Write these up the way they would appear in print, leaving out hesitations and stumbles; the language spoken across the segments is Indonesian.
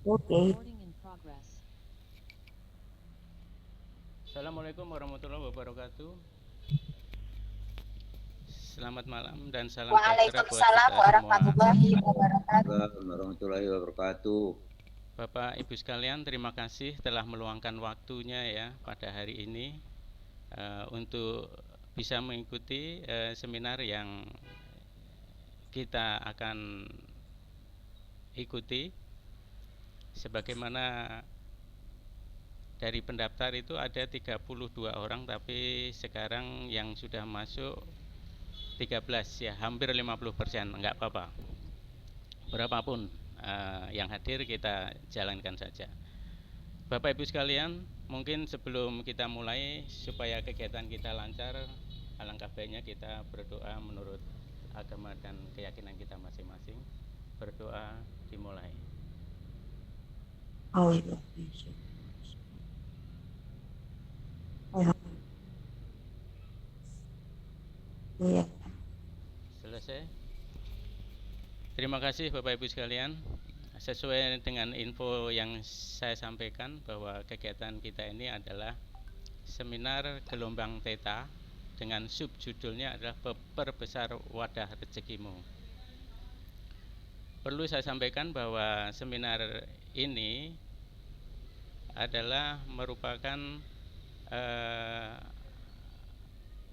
Oke. Assalamualaikum warahmatullahi wabarakatuh. Selamat malam dan salam sejahtera buat Waalaikumsalam kita semua. warahmatullahi wabarakatuh. Waalaikumsalam warahmatullahi wabarakatuh. Bapak Ibu sekalian, terima kasih telah meluangkan waktunya ya pada hari ini untuk bisa mengikuti seminar yang kita akan ikuti. Sebagaimana dari pendaftar itu ada 32 orang, tapi sekarang yang sudah masuk 13 ya, hampir 50%, enggak apa-apa. Berapapun yang hadir kita jalankan saja. Bapak Ibu sekalian, mungkin sebelum kita mulai supaya kegiatan kita lancar, alangkah baiknya kita berdoa menurut agama dan keyakinan kita masing-masing. Berdoa dimulai. Oh iya. Iya. Selesai. Terima kasih Bapak Ibu sekalian. Sesuai dengan info yang saya sampaikan bahwa kegiatan kita ini adalah seminar gelombang Theta dengan subjudulnya adalah perbesar wadah rezekimu. Perlu saya sampaikan bahwa seminar ini adalah merupakan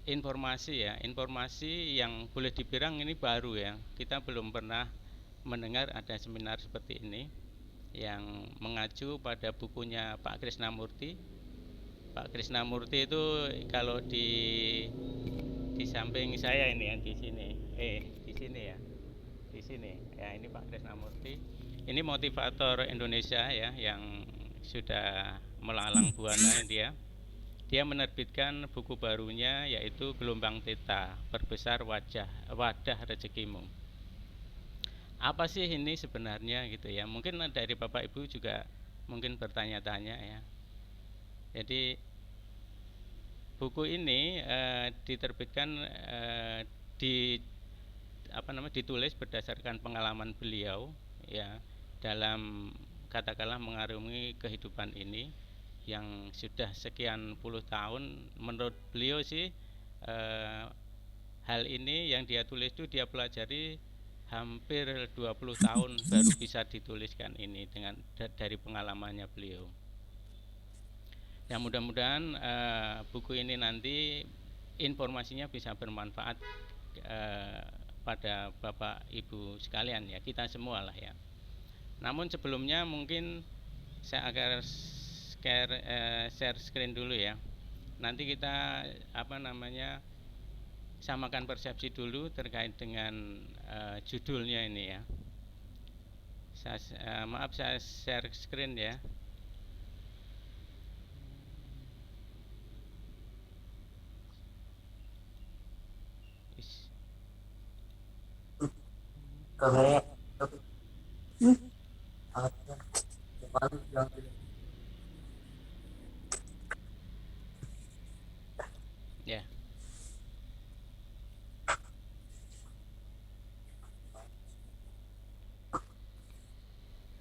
informasi yang boleh dibilang ini baru ya. Kita belum pernah mendengar ada seminar seperti ini yang mengacu pada bukunya Pak Krisnamurti. Pak Krisnamurti itu kalau di samping saya ini ya, di sini ya, di sini ya, ini Pak Krisnamurti. Ini motivator Indonesia ya, yang sudah melalang buana dia menerbitkan buku barunya yaitu Gelombang Theta, Perbesar Wadah Rezekimu. Apa sih ini sebenarnya gitu ya? Mungkin dari Bapak Ibu juga mungkin bertanya-tanya ya. Jadi buku ini diterbitkan di ditulis berdasarkan pengalaman beliau ya, dalam katakanlah mengarungi kehidupan ini yang sudah sekian puluh tahun. Menurut beliau sih hal ini yang dia tulis itu dia pelajari hampir 20 tahun baru bisa dituliskan ini dengan dari pengalamannya beliau. Ya mudah-mudahan buku ini nanti informasinya bisa bermanfaat pada Bapak Ibu sekalian ya, kita semua lah ya. Namun sebelumnya mungkin saya akan share screen dulu ya. Nanti kita samakan persepsi dulu terkait dengan judulnya ini ya. Maaf, saya share screen ya. Ya.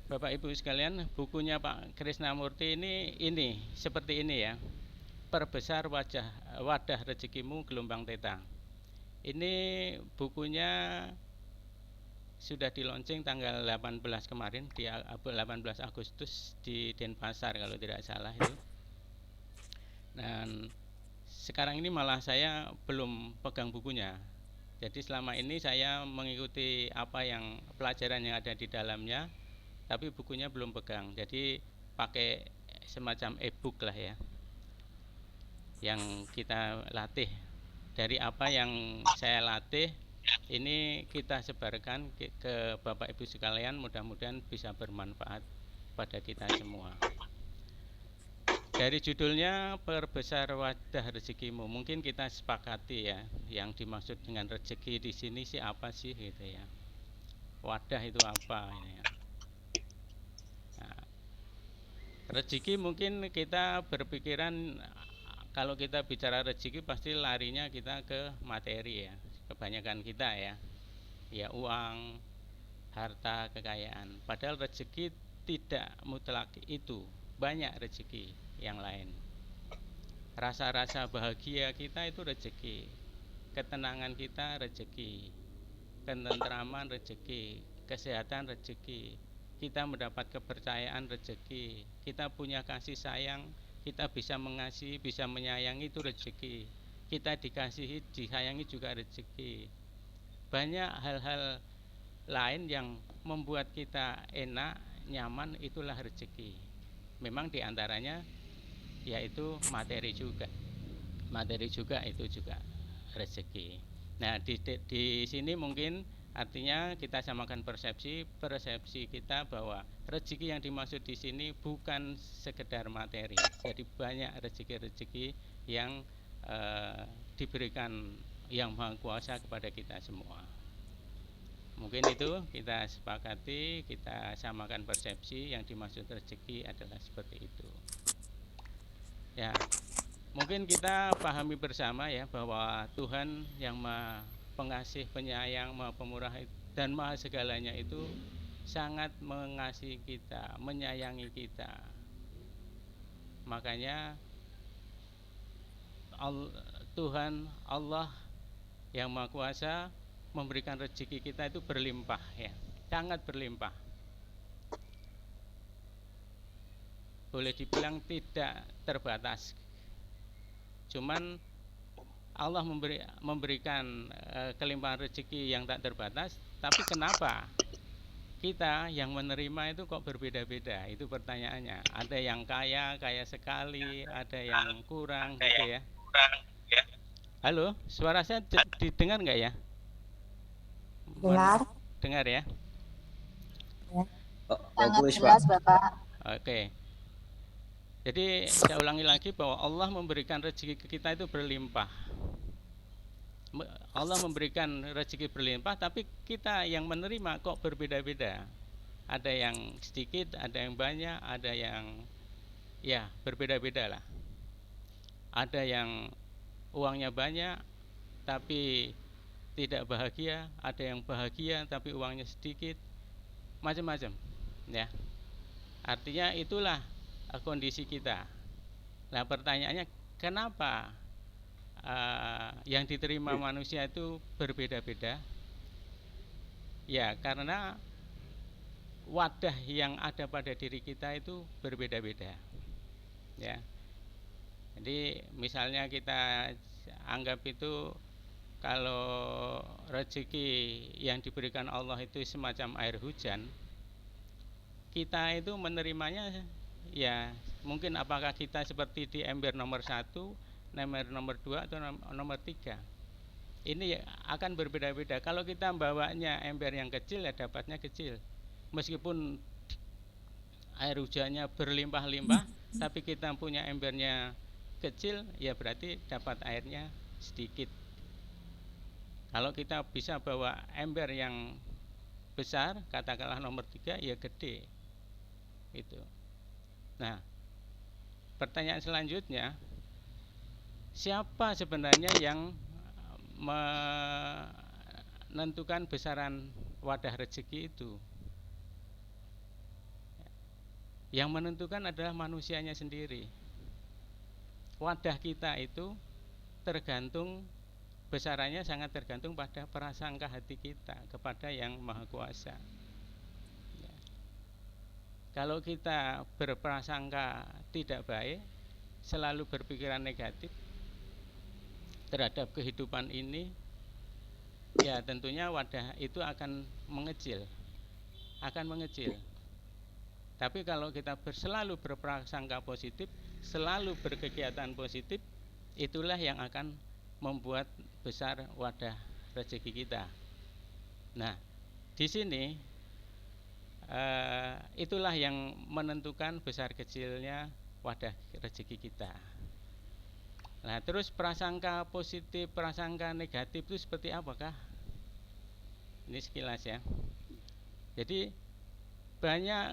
Bapak Ibu sekalian, bukunya Pak Krisnamurti ini seperti ini ya. Perbesar wadah rezekimu Gelombang Theta. Ini bukunya sudah di launching tanggal 18 kemarin, di 18 Agustus di Denpasar kalau tidak salah itu. Dan sekarang ini malah saya belum pegang bukunya. Jadi selama ini saya mengikuti apa yang pelajaran yang ada di dalamnya, tapi bukunya belum pegang. Jadi pakai semacam e-book lah ya, yang kita latih. Dari apa yang saya latih ini kita sebarkan ke Bapak Ibu sekalian, mudah-mudahan bisa bermanfaat pada kita semua. Dari judulnya Perbesar Wadah Rezekimu, mungkin kita sepakati ya, yang dimaksud dengan rezeki di sini sih apa sih gitu ya. Wadah itu apa ini ya. Nah, rezeki mungkin kita berpikiran kalau kita bicara rezeki pasti larinya kita ke materi ya, kebanyakan kita ya, ya uang, harta, kekayaan. Padahal rezeki tidak mutlak itu, banyak rezeki yang lain. Rasa-rasa bahagia kita itu rezeki, ketenangan kita rezeki, ketentraman rezeki, kesehatan rezeki, kita mendapat kepercayaan rezeki, kita punya kasih sayang, kita bisa mengasihi, bisa menyayangi itu rezeki, kita dikasihi, disayangi juga rezeki. Banyak hal-hal lain yang membuat kita enak, nyaman, itulah rezeki. Memang diantaranya yaitu materi juga. Materi juga itu juga rezeki. Nah, di sini mungkin artinya kita samakan persepsi kita bahwa rezeki yang dimaksud di sini bukan sekedar materi. Jadi banyak rezeki-rezeki yang diberikan Yang Maha Kuasa kepada kita semua. Mungkin itu kita sepakati, kita samakan persepsi yang dimaksud rezeki adalah seperti itu. Ya, mungkin kita pahami bersama ya bahwa Tuhan yang Maha Pengasih, Penyayang, Maha Pemurah dan Maha segalanya itu sangat mengasihi kita, menyayangi kita. Makanya Tuhan Allah yang Maha Kuasa memberikan rezeki kita itu berlimpah ya, sangat berlimpah. Boleh dibilang tidak terbatas. Cuman Allah memberikan kelimpahan rezeki yang tak terbatas, tapi kenapa kita yang menerima itu kok berbeda-beda? Itu pertanyaannya. Ada yang kaya sekali, ada yang kurang gitu ya. Halo, suara saya didengar nggak ya? Dengar. Dengar ya? Sangat jelas, Bapak. Oke. Jadi saya ulangi lagi bahwa Allah memberikan rezeki ke kita itu berlimpah. Allah memberikan rezeki berlimpah, tapi kita yang menerima kok berbeda-beda. Ada yang sedikit, ada yang banyak, ada yang ya berbeda-beda lah. Ada yang uangnya banyak tapi tidak bahagia, ada yang bahagia tapi uangnya sedikit, macam-macam ya. Artinya itulah kondisi kita. Nah, pertanyaannya kenapa yang diterima manusia itu berbeda-beda? Ya, karena wadah yang ada pada diri kita itu berbeda-beda. Ya. Jadi misalnya kita anggap itu kalau rezeki yang diberikan Allah itu semacam air hujan, kita itu menerimanya ya mungkin apakah kita seperti di ember nomor 1, nomor 2 atau nomor 3. Ini akan berbeda-beda. Kalau kita membawanya ember yang kecil ya dapatnya kecil. Meskipun air hujannya berlimpah-limpah, tapi kita punya embernya kecil ya berarti dapat airnya sedikit. Kalau kita bisa bawa ember yang besar, katakanlah nomor 3 ya gede. Itu. Nah, pertanyaan selanjutnya, siapa sebenarnya yang menentukan besaran wadah rezeki itu? Yang menentukan adalah manusianya sendiri. Wadah kita itu tergantung, besarannya sangat tergantung pada prasangka hati kita kepada Yang Maha Kuasa. Ya. Kalau kita berprasangka tidak baik, selalu berpikiran negatif terhadap kehidupan ini, ya tentunya wadah itu akan mengecil. Tapi kalau kita selalu berprasangka positif, selalu berkegiatan positif, itulah yang akan membuat besar wadah rezeki kita. Nah, di sini itulah yang menentukan besar kecilnya wadah rezeki kita. Nah, terus prasangka positif, prasangka negatif itu seperti apakah? Ini sekilas ya. Jadi banyak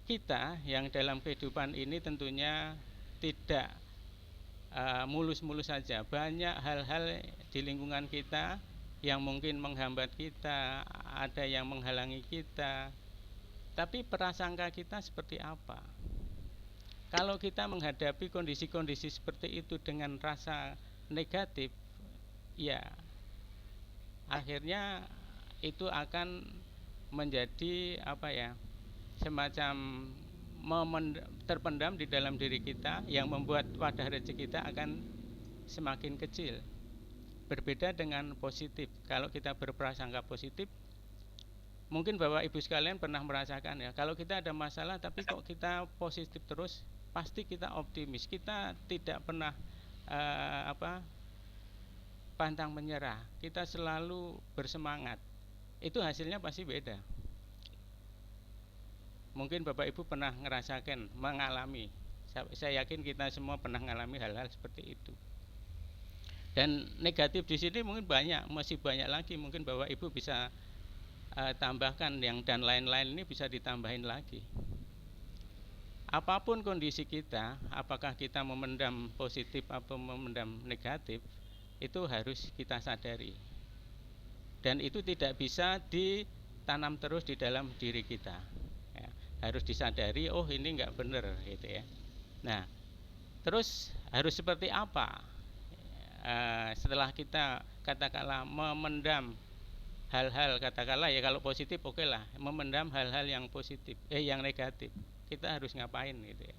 kita yang dalam kehidupan ini tentunya tidak mulus-mulus saja. Banyak hal-hal di lingkungan kita yang mungkin menghambat kita, ada yang menghalangi kita. Tapi prasangka kita seperti apa? Kalau kita menghadapi kondisi-kondisi seperti itu dengan rasa negatif, ya akhirnya itu akan menjadi apa ya, semacam terpendam di dalam diri kita yang membuat wadah rezeki kita akan semakin kecil. Berbeda dengan positif. Kalau kita berprasangka positif, mungkin Bapak Ibu sekalian pernah merasakan ya, kalau kita ada masalah tapi kok kita positif terus, pasti kita optimis, kita tidak pernah pantang menyerah, kita selalu bersemangat. Itu hasilnya pasti beda. Mungkin Bapak Ibu pernah ngerasakan, mengalami. Saya yakin kita semua pernah mengalami hal-hal seperti itu. Dan negatif di sini mungkin banyak, masih banyak lagi. Mungkin Bapak Ibu bisa tambahkan yang dan lain-lain ini bisa ditambahin lagi. Apapun kondisi kita, apakah kita memendam positif atau memendam negatif, itu harus kita sadari. Dan itu tidak bisa ditanam terus di dalam diri kita. Ya, harus disadari, oh ini nggak benar gitu ya. Nah, terus harus seperti apa? Setelah kita katakanlah memendam hal-hal, katakanlah ya kalau positif oke lah, memendam hal-hal yang positif, yang negatif, kita harus ngapain gitu ya.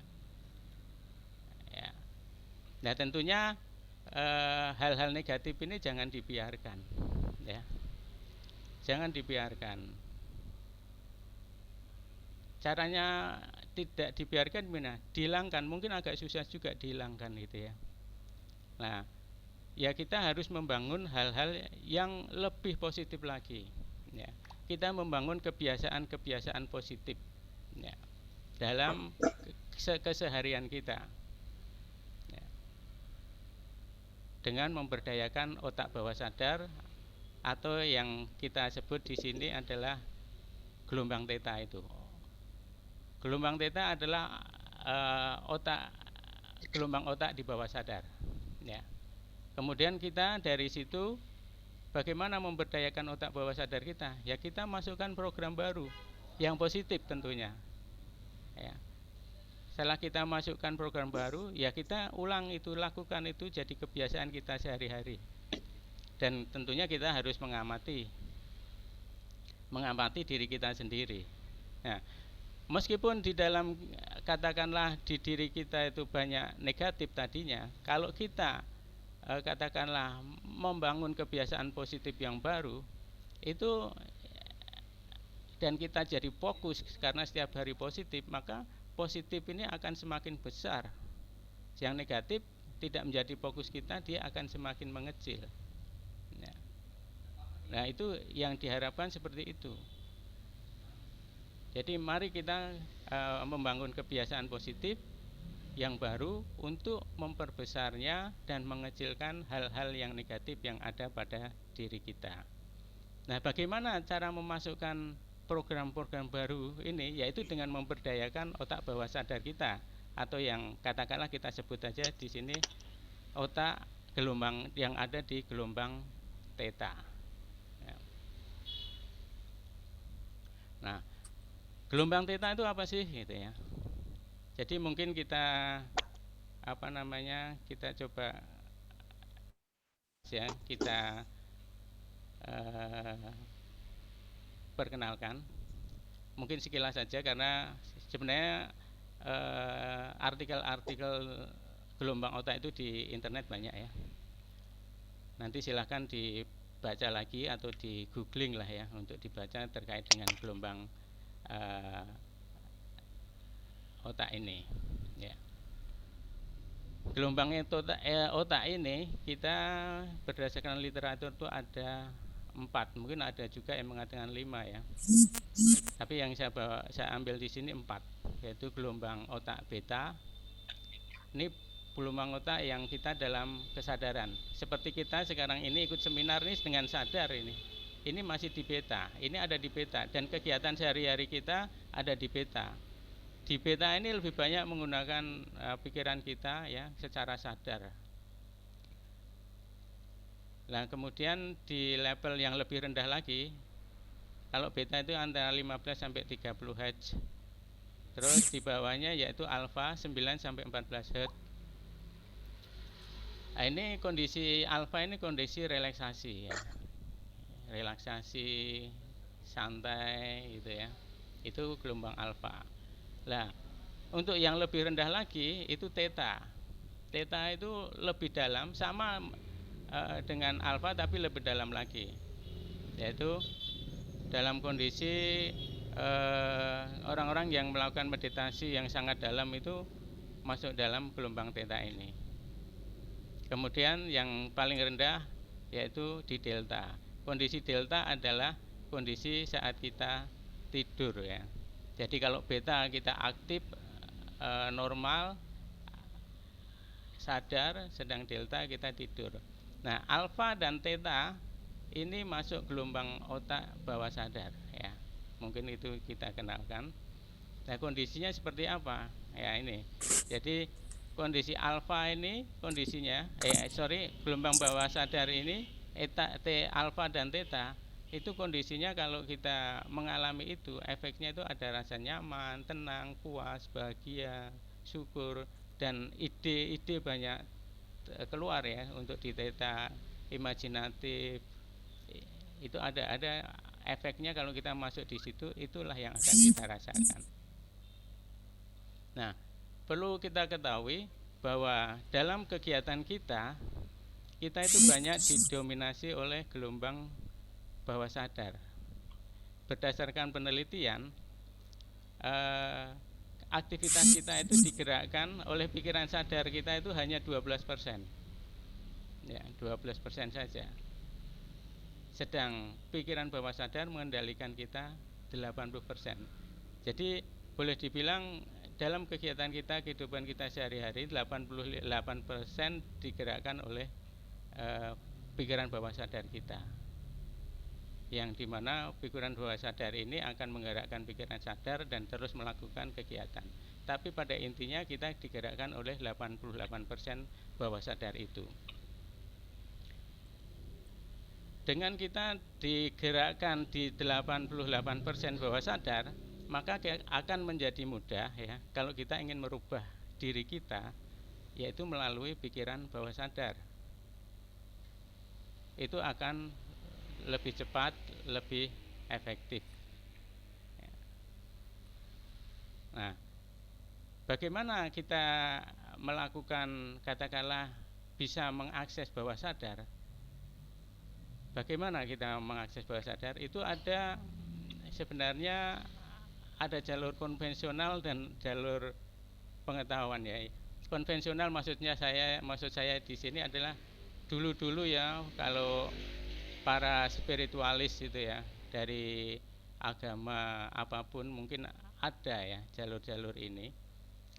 Ya. Nah tentunya hal-hal negatif ini jangan dibiarkan, ya, jangan dibiarkan. Caranya tidak dibiarkan gimana? Dihilangkan, mungkin agak susah juga dihilangkan gitu ya. Nah, ya kita harus membangun hal-hal yang lebih positif lagi. Ya, kita membangun kebiasaan-kebiasaan positif ya, dalam keseharian kita. Ya. Dengan memberdayakan otak bawah sadar atau yang kita sebut di sini adalah gelombang theta itu. Gelombang theta adalah gelombang otak di bawah sadar. Ya. Kemudian kita dari situ bagaimana memberdayakan otak bawah sadar kita? Ya kita masukkan program baru yang positif tentunya. Ya. Setelah kita masukkan program baru, ya kita ulang itu, lakukan itu jadi kebiasaan kita sehari-hari. Dan tentunya kita harus mengamati diri kita sendiri. Nah, meskipun di dalam katakanlah di diri kita itu banyak negatif tadinya, kalau kita katakanlah membangun kebiasaan positif yang baru itu dan kita jadi fokus karena setiap hari positif, maka positif ini akan semakin besar. Yang negatif tidak menjadi fokus kita, dia akan semakin mengecil. Nah itu yang diharapkan seperti itu. Jadi mari kita membangun kebiasaan positif yang baru untuk memperbesarnya dan mengecilkan hal-hal yang negatif yang ada pada diri kita. Nah, bagaimana cara memasukkan program-program baru ini? Yaitu dengan memberdayakan otak bawah sadar kita, atau yang katakanlah kita sebut aja di sini otak gelombang yang ada di gelombang theta. Nah, gelombang theta itu apa sih gitu ya? Jadi mungkin kita kita coba ya kita perkenalkan. Mungkin sekilas saja karena sebenarnya artikel-artikel gelombang otak itu di internet banyak ya. Nanti silahkan dibaca lagi atau di googling lah ya untuk dibaca terkait dengan gelombang otak ini ya. Gelombang otak ini kita berdasarkan literatur itu ada 4, mungkin ada juga yang mengatakan 5 ya. Tapi yang saya ambil di sini 4, yaitu gelombang otak beta. Ini gelombang otak yang kita dalam kesadaran. Seperti kita sekarang ini ikut seminar ini dengan sadar ini. Ini masih di beta, ini ada di beta, dan kegiatan sehari-hari kita ada di beta. Di beta ini lebih banyak menggunakan pikiran kita ya secara sadar. Nah kemudian di level yang lebih rendah lagi Kalau beta itu antara 15 sampai 30 Hz. Terus di bawahnya yaitu alfa 9 sampai 14 Hz. Nah, ini kondisi alfa ini kondisi relaksasi ya. Relaksasi santai gitu ya. Itu gelombang alfa. Nah, untuk yang lebih rendah lagi itu theta. Theta itu lebih dalam, sama dengan alfa tapi lebih dalam lagi, yaitu dalam kondisi orang-orang yang melakukan meditasi yang sangat dalam itu masuk dalam gelombang theta ini. Kemudian yang paling rendah yaitu di delta. Kondisi delta adalah kondisi saat kita tidur ya. Jadi kalau beta kita aktif normal sadar, sedang delta kita tidur. Nah, alfa dan theta ini masuk gelombang otak bawah sadar ya. Mungkin itu kita kenalkan. Nah, kondisinya seperti apa? Ya ini. Jadi kondisi alfa ini kondisinya gelombang bawah sadar ini alfa dan theta itu kondisinya kalau kita mengalami itu efeknya itu ada rasa nyaman, tenang, puas, bahagia, syukur, dan ide-ide banyak keluar ya. Untuk di theta imajinatif itu ada efeknya kalau kita masuk di situ, itulah yang akan kita rasakan. Nah, perlu kita ketahui bahwa dalam kegiatan kita itu banyak didominasi oleh gelombang bawah sadar. Berdasarkan penelitian, aktivitas kita itu digerakkan oleh pikiran sadar kita itu hanya 12%. Ya, 12% saja. Sedang pikiran bawah sadar mengendalikan kita 80%. Jadi boleh dibilang dalam kegiatan kita, kehidupan kita sehari-hari 88% digerakkan oleh pikiran bawah sadar kita. Yang dimana pikiran bawah sadar ini akan menggerakkan pikiran sadar dan terus melakukan kegiatan. Tapi pada intinya kita digerakkan oleh 88% bawah sadar itu. Dengan kita digerakkan di 88% bawah sadar, maka akan menjadi mudah ya kalau kita ingin merubah diri kita, yaitu melalui pikiran bawah sadar. Itu akan lebih cepat, lebih efektif. Nah, bagaimana kita melakukan, katakanlah bisa mengakses bawah sadar? Bagaimana kita mengakses bawah sadar? Itu sebenarnya ada jalur konvensional dan jalur pengetahuan ya. Konvensional maksud saya di sini adalah dulu ya, kalau para spiritualis itu ya, dari agama apapun mungkin ada ya jalur-jalur ini.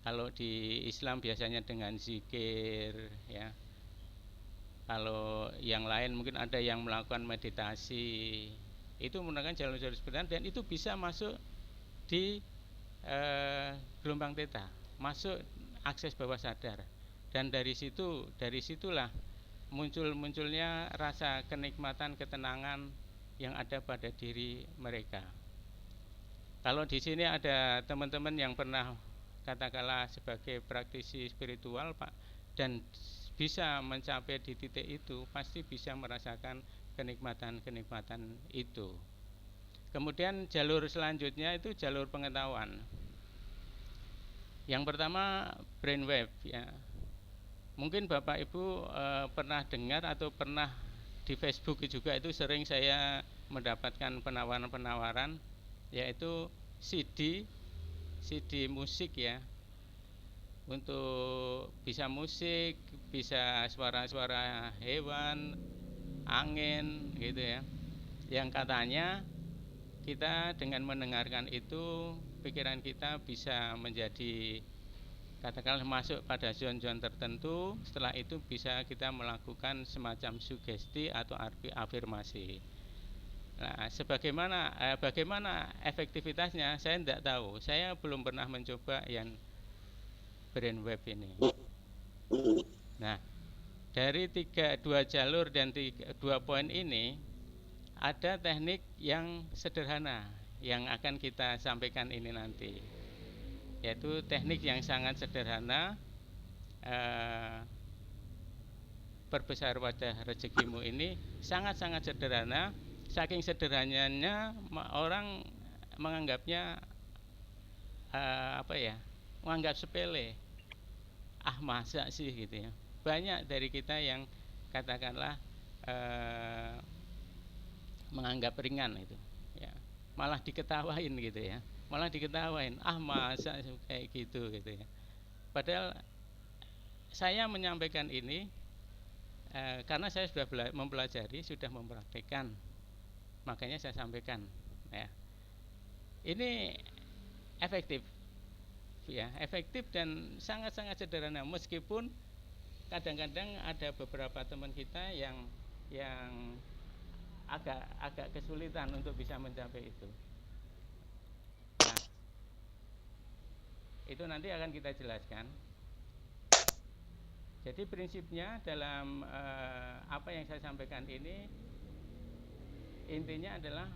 Kalau di Islam biasanya dengan zikir ya. Kalau yang lain mungkin ada yang melakukan meditasi. Itu menggunakan jalur-jalur seperti itu, dan itu bisa masuk di gelombang theta, masuk akses bawah sadar. Dan dari situlah munculnya rasa kenikmatan, ketenangan yang ada pada diri mereka. Kalau di sini ada teman-teman yang pernah katakanlah sebagai praktisi spiritual Pak, dan bisa mencapai di titik itu, pasti bisa merasakan kenikmatan-kenikmatan itu. Kemudian jalur selanjutnya itu jalur pengetahuan. Yang pertama brainwave ya. Mungkin Bapak Ibu pernah dengar atau pernah di Facebook juga, itu sering saya mendapatkan penawaran-penawaran, yaitu CD musik ya, untuk bisa musik, bisa suara-suara hewan, angin gitu ya, yang katanya kita dengan mendengarkan itu pikiran kita bisa menjadi, katakanlah masuk pada zon-zon tertentu. Setelah itu bisa kita melakukan semacam sugesti atau afirmasi. Nah, bagaimana efektivitasnya saya tidak tahu. Saya belum pernah mencoba yang brainwave ini. Nah, dari dua jalur dan 2 poin ini ada teknik yang sederhana yang akan kita sampaikan ini nanti, yaitu teknik yang sangat sederhana. Perbesar wajah rezekimu ini sangat-sangat sederhana, saking sederhananya orang menganggapnya menganggap sepele. Masa sih gitu ya. Banyak dari kita yang katakanlah menganggap ringan itu ya, malah diketawain gitu ya, masa kayak gitu ya. Padahal saya menyampaikan ini karena saya sudah mempelajari, sudah mempraktikkan, makanya saya sampaikan ya. Ini efektif ya, efektif dan sangat-sangat sederhana, meskipun kadang-kadang ada beberapa teman kita yang agak kesulitan untuk bisa mencapai itu. Nah, itu nanti akan kita jelaskan. Jadi prinsipnya dalam apa yang saya sampaikan ini, intinya adalah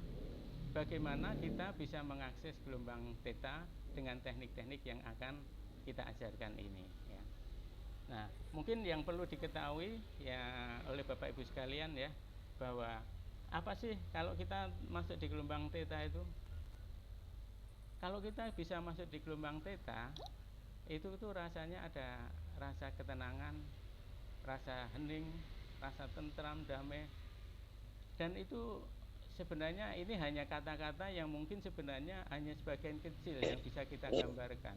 bagaimana kita bisa mengakses gelombang theta dengan teknik-teknik yang akan kita ajarkan ini ya. Nah, mungkin yang perlu diketahui ya oleh Bapak Ibu sekalian ya, bahwa apa sih kalau kita masuk di gelombang theta itu? Kalau kita bisa masuk di gelombang theta, itu tuh rasanya ada rasa ketenangan, rasa hening, rasa tentram, damai. Dan itu sebenarnya ini hanya kata-kata yang mungkin sebenarnya hanya sebagian kecil yang bisa kita gambarkan.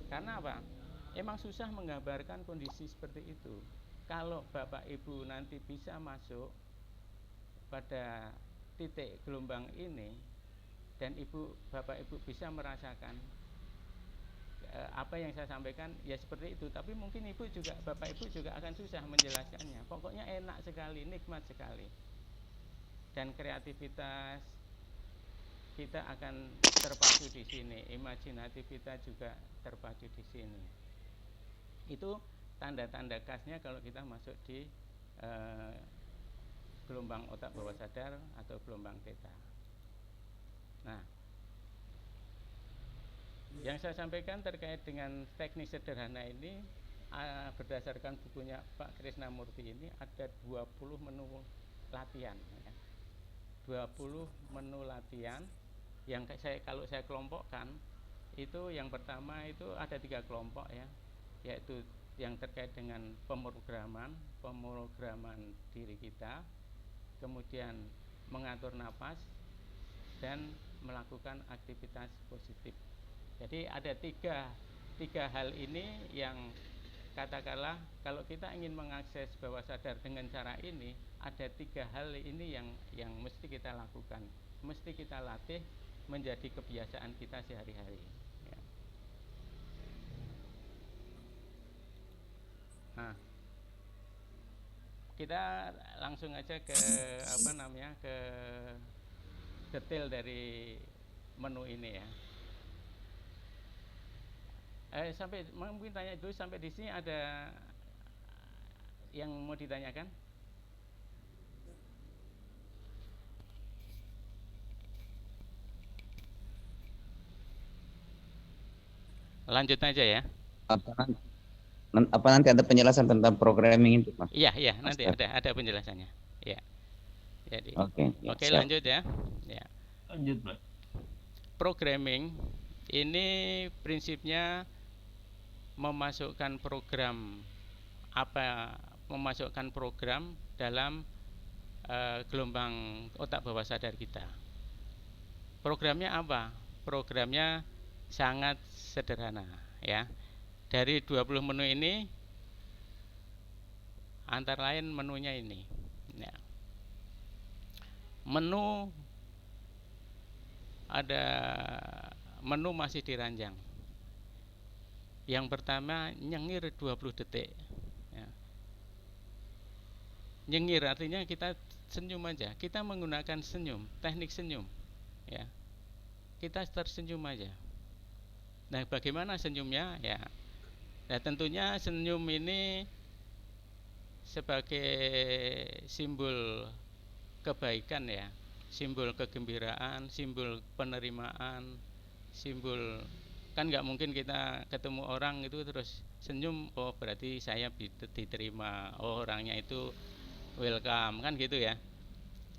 Karena apa? Emang susah menggambarkan kondisi seperti itu. Kalau Bapak Ibu nanti bisa masuk pada titik gelombang ini dan Bapak Ibu bisa merasakan apa yang saya sampaikan ya seperti itu, tapi mungkin Bapak Ibu juga akan susah menjelaskannya. Pokoknya enak sekali, nikmat sekali. Dan kreativitas kita akan terpacu di sini, imajinatif kita juga terpacu di sini. Itu tanda-tanda khasnya kalau kita masuk di gelombang otak bawah sadar atau gelombang theta. Nah, yang saya sampaikan terkait dengan teknik sederhana ini berdasarkan bukunya Pak Krisnamurti ini ada 20 menu latihan ya. 20 menu latihan yang kalau saya kelompokkan itu, yang pertama itu ada 3 kelompok ya, yaitu yang terkait dengan pemrograman diri kita, kemudian mengatur napas dan melakukan aktivitas positif. Jadi ada tiga hal ini yang katakanlah kalau kita ingin mengakses bawah sadar dengan cara ini, ada 3 hal ini yang mesti kita lakukan, mesti kita latih menjadi kebiasaan kita sehari-hari ya. Nah, kita langsung aja ke ke detail dari menu ini ya. Mungkin tanya dulu sampai di sini ada yang mau ditanyakan? Lanjut aja ya. Apa nanti ada penjelasan tentang programming itu, Mas? Iya, nanti ada penjelasannya. Ya. Jadi, oke, lanjut ya. Ya. Lanjut, Mas. Programming ini prinsipnya memasukkan program dalam gelombang otak bawah sadar kita. Programnya apa? Programnya sangat sederhana ya. Dari 20 menu ini antara lain menunya ini ya. Menu masih diranjang. Yang pertama nyengir 20 detik ya. Nyengir artinya kita senyum aja, kita menggunakan senyum, teknik senyum ya. Kita tersenyum aja. Nah, bagaimana senyumnya ya? Nah, tentunya senyum ini sebagai simbol kebaikan ya, simbol kegembiraan, simbol penerimaan, simbol, kan nggak mungkin kita ketemu orang itu terus senyum, oh berarti saya diterima, oh orangnya itu welcome, kan gitu ya.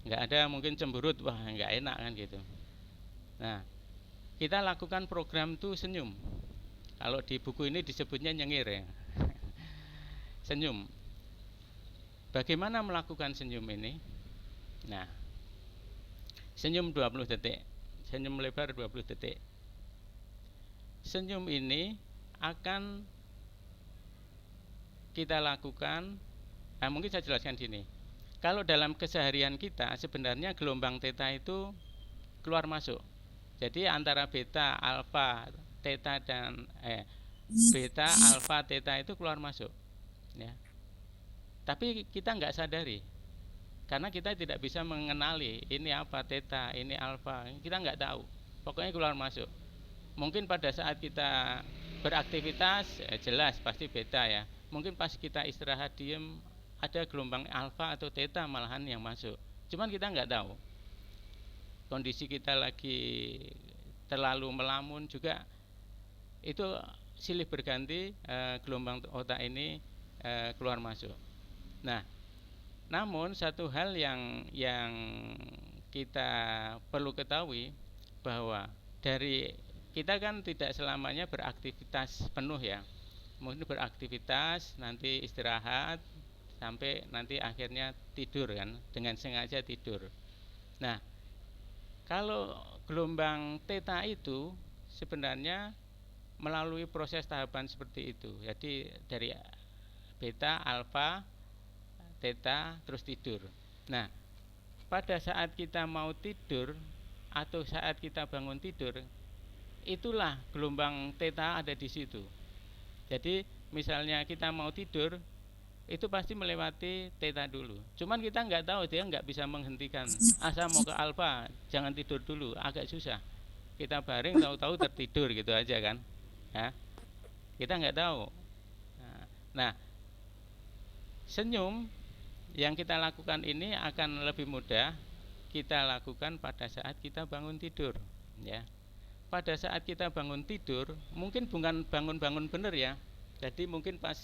Nggak ada mungkin cemberut, wah nggak enak kan gitu. Nah, kita lakukan program tuh senyum. Kalau di buku ini disebutnya nyengir ya. Senyum. Bagaimana melakukan senyum ini? Nah, senyum 20 detik. Senyum lebar 20 detik. Senyum ini akan kita lakukan, mungkin saya jelaskan sini. Kalau dalam keseharian kita sebenarnya gelombang theta itu keluar masuk. Jadi antara beta, alfa, theta dan beta, alfa, theta itu keluar masuk. Ya. Tapi kita nggak sadari, karena kita tidak bisa mengenali ini apa theta, ini alfa, kita nggak tahu. Pokoknya keluar masuk. Mungkin pada saat kita beraktivitas jelas pasti beta ya. Mungkin pas kita istirahat diem ada gelombang alfa atau theta malahan yang masuk. Cuman kita nggak tahu. Kondisi kita lagi terlalu melamun juga itu silih berganti gelombang otak ini keluar masuk. Nah, namun satu hal yang kita perlu ketahui bahwa dari kita kan tidak selamanya beraktivitas penuh ya. Mungkin beraktivitas, nanti istirahat sampai nanti akhirnya tidur kan, dengan sengaja tidur. Nah, kalau gelombang theta itu sebenarnya melalui proses tahapan seperti itu. Jadi dari beta, alfa, theta terus tidur. Nah, pada saat kita mau tidur atau saat kita bangun tidur, itulah gelombang theta ada di situ. Jadi misalnya kita mau tidur, itu pasti melewati theta dulu. Cuman kita nggak tahu, dia nggak bisa menghentikan. Asa mau ke alfa, jangan tidur dulu, agak susah. Kita baring tahu-tahu tertidur gitu aja kan? Ya, kita nggak tahu. Nah, senyum yang kita lakukan ini akan lebih mudah kita lakukan pada saat kita bangun tidur ya. Pada saat kita bangun tidur mungkin bukan bangun-bangun bener ya. Jadi mungkin pas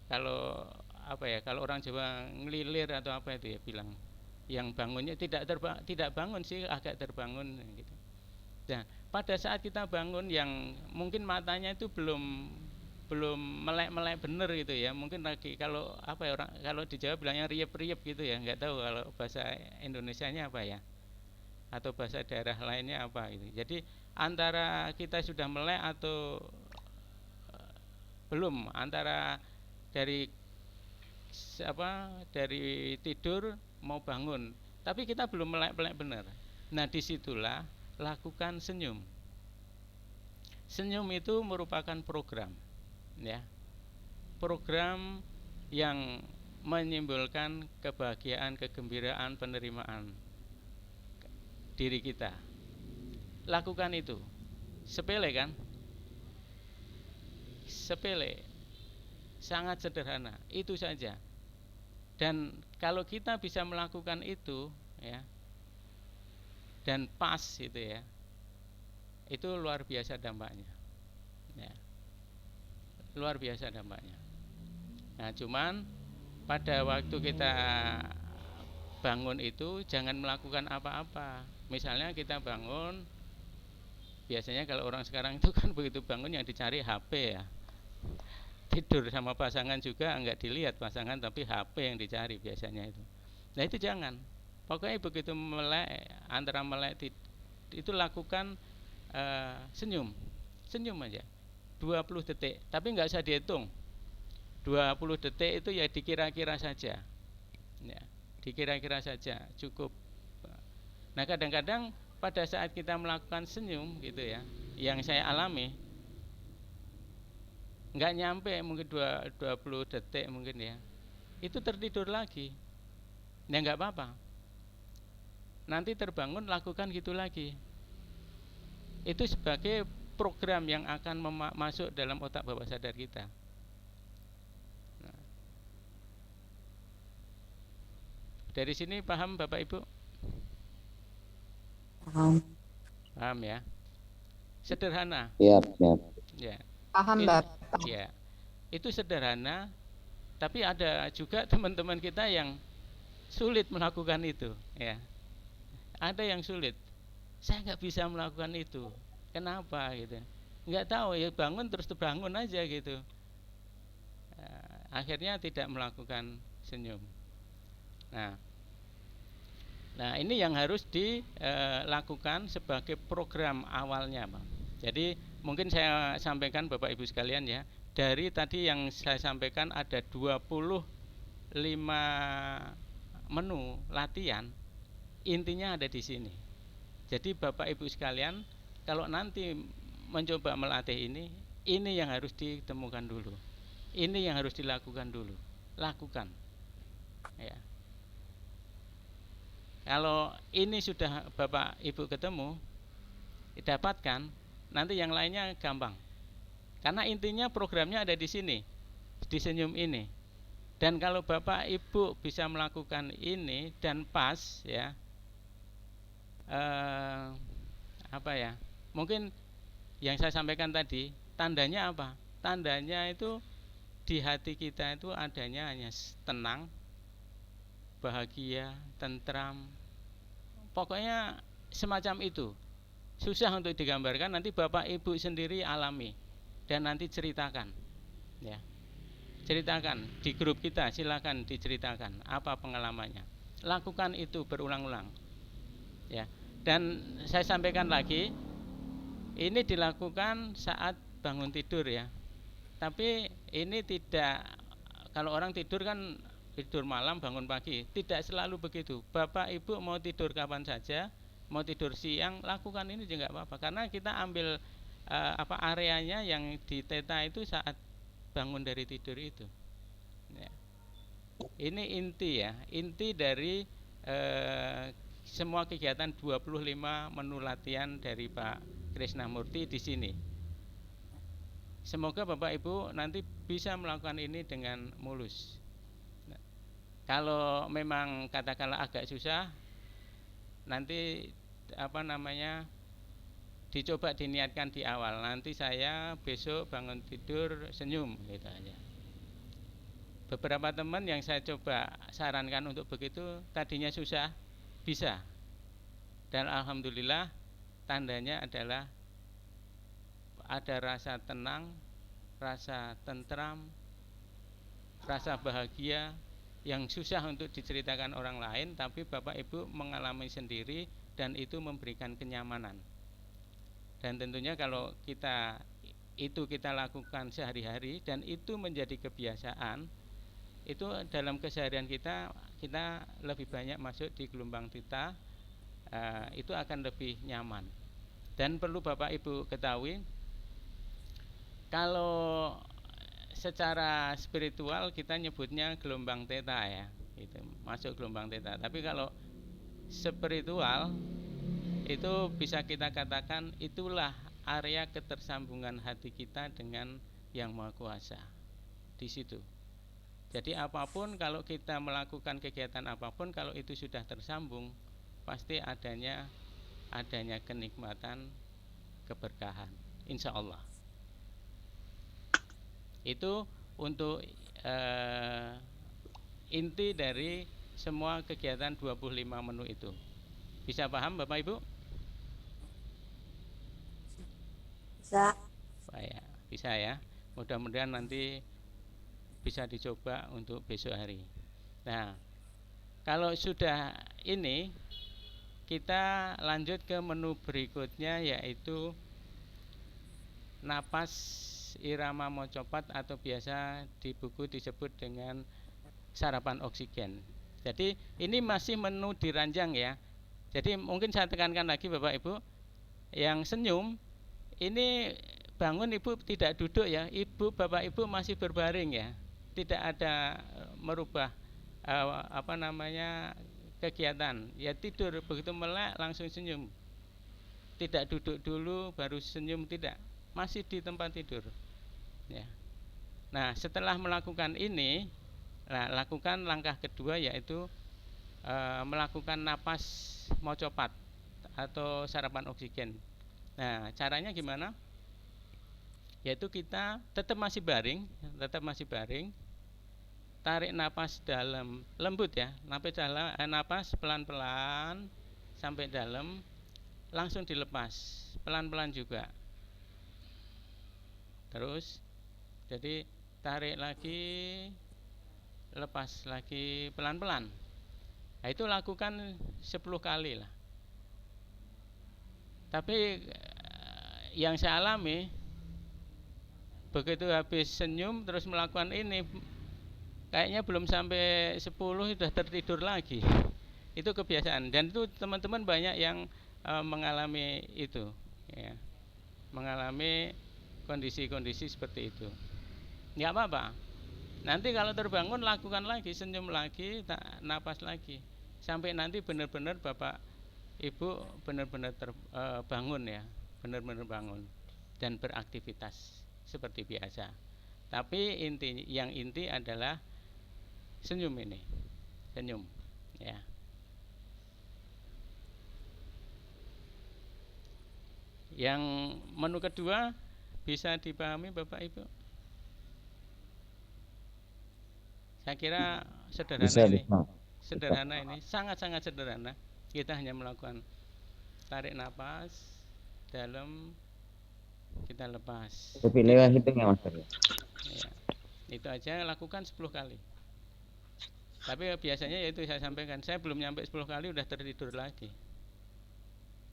kalau kalau orang Jawa ngelilir atau apa itu ya bilang, yang bangunnya tidak bangun sih, agak terbangun gitu. Nah, pada saat kita bangun yang mungkin matanya itu belum melek bener gitu ya, mungkin lagi kalau orang kalau di Jawa bilangnya riep gitu ya, nggak tahu kalau bahasa Indonesianya apa ya, atau bahasa daerah lainnya apa gitu. Jadi antara kita sudah melek atau belum, antara dari tidur mau bangun tapi kita belum melek bener. Nah, disitulah lakukan senyum. Senyum itu merupakan program ya, program yang menyimbolkan kebahagiaan, kegembiraan, penerimaan diri kita. Lakukan itu. Sepele kan? Sepele, sangat sederhana, itu saja. Dan kalau kita bisa melakukan itu ya, dan pas itu ya, itu luar biasa dampaknya ya. Luar biasa dampaknya. Nah, cuman pada waktu kita bangun itu jangan melakukan apa-apa. Misalnya kita bangun, biasanya kalau orang sekarang itu kan begitu bangun yang dicari HP ya. Tidur sama pasangan juga enggak dilihat pasangan, tapi HP yang dicari biasanya itu. Nah, itu jangan. Pokoknya begitu melek, antara melek itu lakukan senyum. Senyum aja. 20 detik, tapi nggak usah dihitung. 20 detik itu ya dikira-kira saja ya, dikira-kira saja cukup. Nah, kadang-kadang pada saat kita melakukan senyum gitu ya, yang saya alami nggak nyampe mungkin 20 detik mungkin ya, itu tertidur lagi. Ya nggak apa-apa, nanti terbangun lakukan gitu lagi. Itu sebagai program yang akan masuk dalam otak bawah sadar kita. Nah, Dari sini paham Bapak Ibu? Paham. Paham ya? Sederhana. Siap, siap. Ya. Paham, It- Bapak. ya. Itu sederhana, tapi ada juga teman-teman kita yang sulit melakukan itu, ya. Ada yang sulit. Saya nggak bisa melakukan itu. Kenapa gitu? Nggak tahu ya, bangun terus bangun aja gitu. Akhirnya tidak melakukan senyum. Nah, ini yang harus dilakukan sebagai program awalnya, Pak. Jadi mungkin saya sampaikan Bapak Ibu sekalian ya, dari tadi yang saya sampaikan ada 25 menu latihan, intinya ada di sini. Jadi Bapak Ibu sekalian, kalau nanti mencoba melatih ini yang harus ditemukan dulu. Ini yang harus dilakukan dulu. Lakukan. Ya. Kalau ini sudah Bapak Ibu ketemu, dapatkan, nanti yang lainnya gampang. Karena intinya programnya ada di sini, di senyum ini. Dan kalau Bapak Ibu bisa melakukan ini dan pas, ya, mungkin yang saya sampaikan tadi, tandanya apa? Tandanya itu di hati kita itu adanya hanya tenang, bahagia, tentram, pokoknya semacam itu. Susah untuk digambarkan, nanti Bapak Ibu sendiri alami dan nanti ceritakan, ya. Ceritakan di grup kita, silakan diceritakan apa pengalamannya. Lakukan itu berulang-ulang, ya. Dan saya sampaikan lagi, ini dilakukan saat bangun tidur ya. Tapi ini tidak, kalau orang tidur kan tidur malam bangun pagi, tidak selalu begitu. Bapak Ibu mau tidur kapan saja, mau tidur siang, lakukan ini juga nggak apa-apa, karena kita ambil areanya yang di teta itu saat bangun dari tidur itu, ya. Ini inti ya, inti dari semua kegiatan 25 menu latihan dari Pak Krisnamurti di sini. Semoga Bapak Ibu nanti bisa melakukan ini dengan mulus. Nah, kalau memang katakanlah agak susah, nanti dicoba diniatkan di awal. Nanti saya besok bangun tidur senyum gitu aja. Beberapa teman yang saya coba sarankan untuk begitu, tadinya susah, bisa. Dan alhamdulillah tandanya adalah ada rasa tenang, rasa tentram, rasa bahagia yang susah untuk diceritakan orang lain, tapi Bapak Ibu mengalami sendiri dan itu memberikan kenyamanan. Dan tentunya kalau kita lakukan sehari-hari dan itu menjadi kebiasaan, itu dalam keseharian kita lebih banyak masuk di gelombang theta, itu akan lebih nyaman. Dan perlu Bapak Ibu ketahui, kalau secara spiritual kita nyebutnya gelombang theta ya, itu masuk gelombang theta. Tapi kalau spiritual itu bisa kita katakan itulah area ketersambungan hati kita dengan Yang Maha Kuasa di situ. Jadi apapun, kalau kita melakukan kegiatan apapun, kalau itu sudah tersambung, pasti adanya kenikmatan, keberkahan, insya Allah. Itu untuk inti dari semua kegiatan 25 menu itu. Bisa paham Bapak Ibu? Bisa. Bisa ya. Mudah-mudahan nanti bisa dicoba untuk besok hari. Nah, kalau sudah ini, kita lanjut ke menu berikutnya, yaitu napas irama mocopat atau biasa di buku disebut dengan sarapan oksigen. Jadi ini masih menu diranjang ya. Jadi mungkin saya tekankan lagi Bapak Ibu, yang senyum ini bangun Ibu tidak duduk ya, Bapak Ibu masih berbaring ya, tidak ada merubah kegiatan ya, tidur begitu melek langsung senyum, tidak duduk dulu baru senyum, tidak, masih di tempat tidur ya. Nah setelah melakukan ini, lakukan langkah kedua, yaitu melakukan napas mocopat atau sarapan oksigen. Nah, caranya gimana? Yaitu kita tetap masih baring, tarik napas dalam, lembut ya, napas pelan-pelan sampai dalam, langsung dilepas pelan-pelan juga. Terus jadi tarik lagi, lepas lagi pelan-pelan. Nah, itu lakukan 10 kali lah. Tapi yang saya alami, begitu habis senyum terus melakukan ini, kayaknya belum sampai 10 sudah tertidur lagi. Itu kebiasaan, dan itu teman-teman banyak yang mengalami itu ya, mengalami kondisi-kondisi seperti itu. Nggak apa-apa, nanti kalau terbangun lakukan lagi, senyum lagi, napas lagi, sampai nanti benar-benar Bapak Ibu benar-benar bangun ya, benar-benar bangun dan beraktivitas seperti biasa. Tapi yang inti adalah senyum ini, senyum ya. Yang menu kedua bisa dipahami Bapak Ibu? Saya kira sederhana ini. Sederhana ini, sangat-sangat sederhana. Kita hanya melakukan tarik nafas dalam, kita lepas. Tapi lewat hitung ya Mas. Ya, itu aja, lakukan 10 kali. Tapi biasanya yaitu saya sampaikan, saya belum nyampe 10 kali udah tertidur lagi.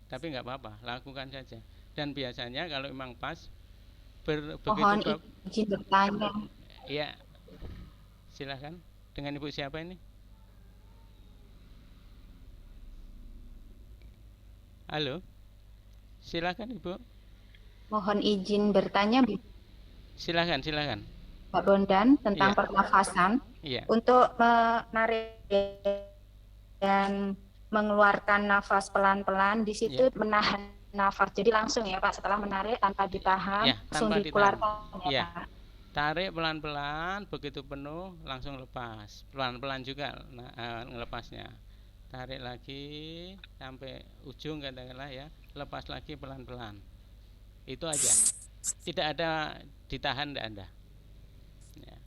Tapi nggak apa-apa, lakukan saja. Dan biasanya kalau memang pas, Mohon izin bertanya. Iya, silahkan. Dengan Ibu siapa ini? Halo, silakan Ibu. Mohon izin bertanya, Silakan. Pak Bondan, tentang Iya. pernafasan. Iya. Untuk menarik dan mengeluarkan nafas pelan-pelan, di situ menahan nafas. Jadi langsung ya Pak, setelah menarik tanpa ditahan, langsung dikeluarkan ya Pak. Tarik pelan-pelan, begitu penuh langsung lepas. Pelan-pelan juga ngelepasnya. Tarik lagi sampai ujung katakanlah ya, lepas lagi pelan-pelan. Itu aja. Tidak ada ditahan, tidak ada. Ya.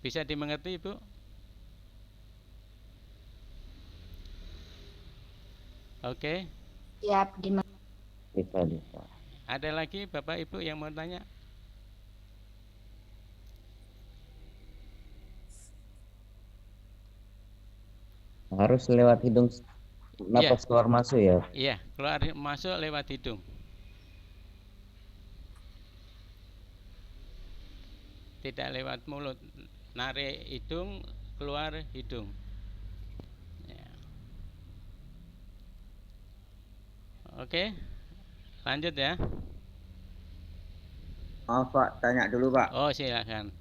Bisa dimengerti Ibu? Oke. Siap, Bisa. Ada lagi Bapak Ibu yang mau tanya? Harus lewat hidung, napas keluar masuk ya? Iya, keluar masuk lewat hidung. Tidak lewat mulut. Narik hidung, keluar hidung. Ya. Oke, lanjut ya. Maaf Pak, tanya dulu Pak. Oh, silakan.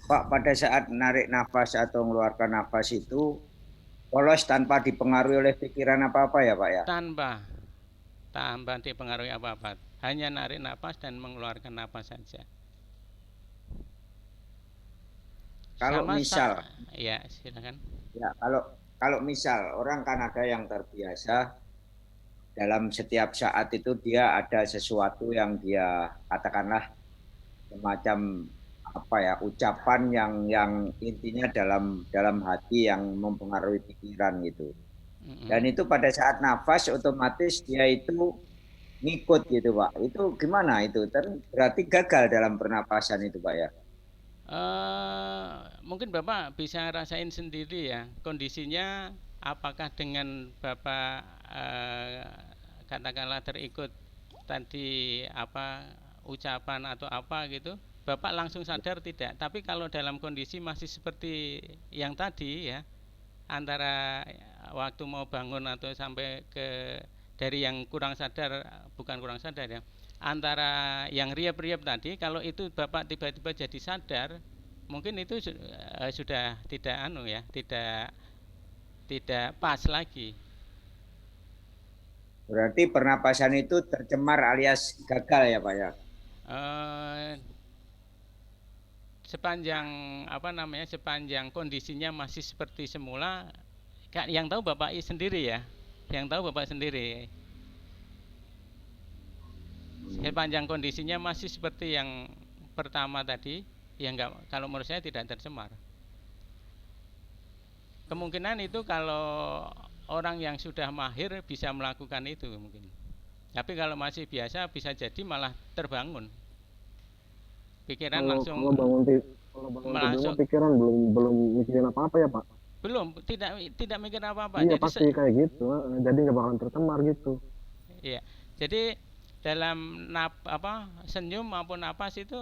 Pak, pada saat menarik nafas atau mengeluarkan nafas itu polos tanpa dipengaruhi oleh pikiran apa-apa ya Pak ya? Tanpa dipengaruhi apa-apa. Hanya narik nafas dan mengeluarkan nafas saja. Kalau misal, ya silakan. Ya, kalau misal orang kan ada yang terbiasa dalam setiap saat itu dia ada sesuatu yang dia katakanlah semacam apa ya, ucapan yang intinya dalam hati yang mempengaruhi pikiran gitu. Dan itu pada saat nafas otomatis dia itu ngikut gitu Pak. Itu gimana itu? Berarti gagal dalam pernapasan itu Pak ya? Mungkin Bapak bisa rasain sendiri ya kondisinya, apakah dengan Bapak katakanlah terikut tadi apa ucapan atau apa gitu, Bapak langsung sadar tidak. Tapi kalau dalam kondisi masih seperti yang tadi ya, antara waktu mau bangun atau sampai ke dari yang kurang sadar, bukan kurang sadar ya, antara yang riap-riap tadi, kalau itu Bapak tiba-tiba jadi sadar, mungkin itu sudah tidak tidak pas lagi. Berarti pernapasan itu tercemar alias gagal ya Pak ya? sepanjang kondisinya masih seperti semula, yang tahu Bapak sendiri ya, yang tahu Bapak sendiri. Sepanjang kondisinya masih seperti yang pertama tadi, ya enggak, kalau menurut saya tidak tercemar. Kemungkinan itu kalau orang yang sudah mahir bisa melakukan itu mungkin. Tapi kalau masih biasa bisa jadi malah terbangun. Pikiran langsung kalau bangun langsung pikiran belum mikirin apa-apa ya Pak. Belum, tidak mikir apa-apa. Iya, jadi pasti kayak gitu. Jadi nggak bakalan tercemar gitu. Iya. Jadi dalam senyum maupun napas itu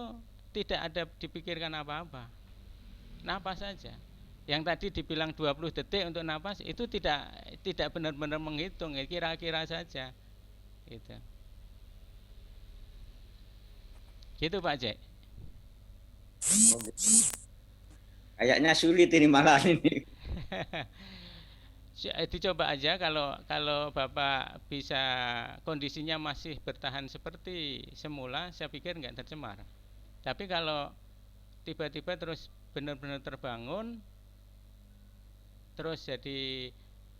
tidak ada dipikirkan apa-apa. Napas saja. Yang tadi dibilang 20 detik untuk napas itu tidak benar-benar menghitung, ya, kira-kira saja. Gitu. Gitu Pak Jack. Kayaknya sulit ini malah ini. Dicoba aja kalau Bapak bisa kondisinya masih bertahan seperti semula, saya pikir nggak tercemar. Tapi kalau tiba-tiba terus benar-benar terbangun, terus jadi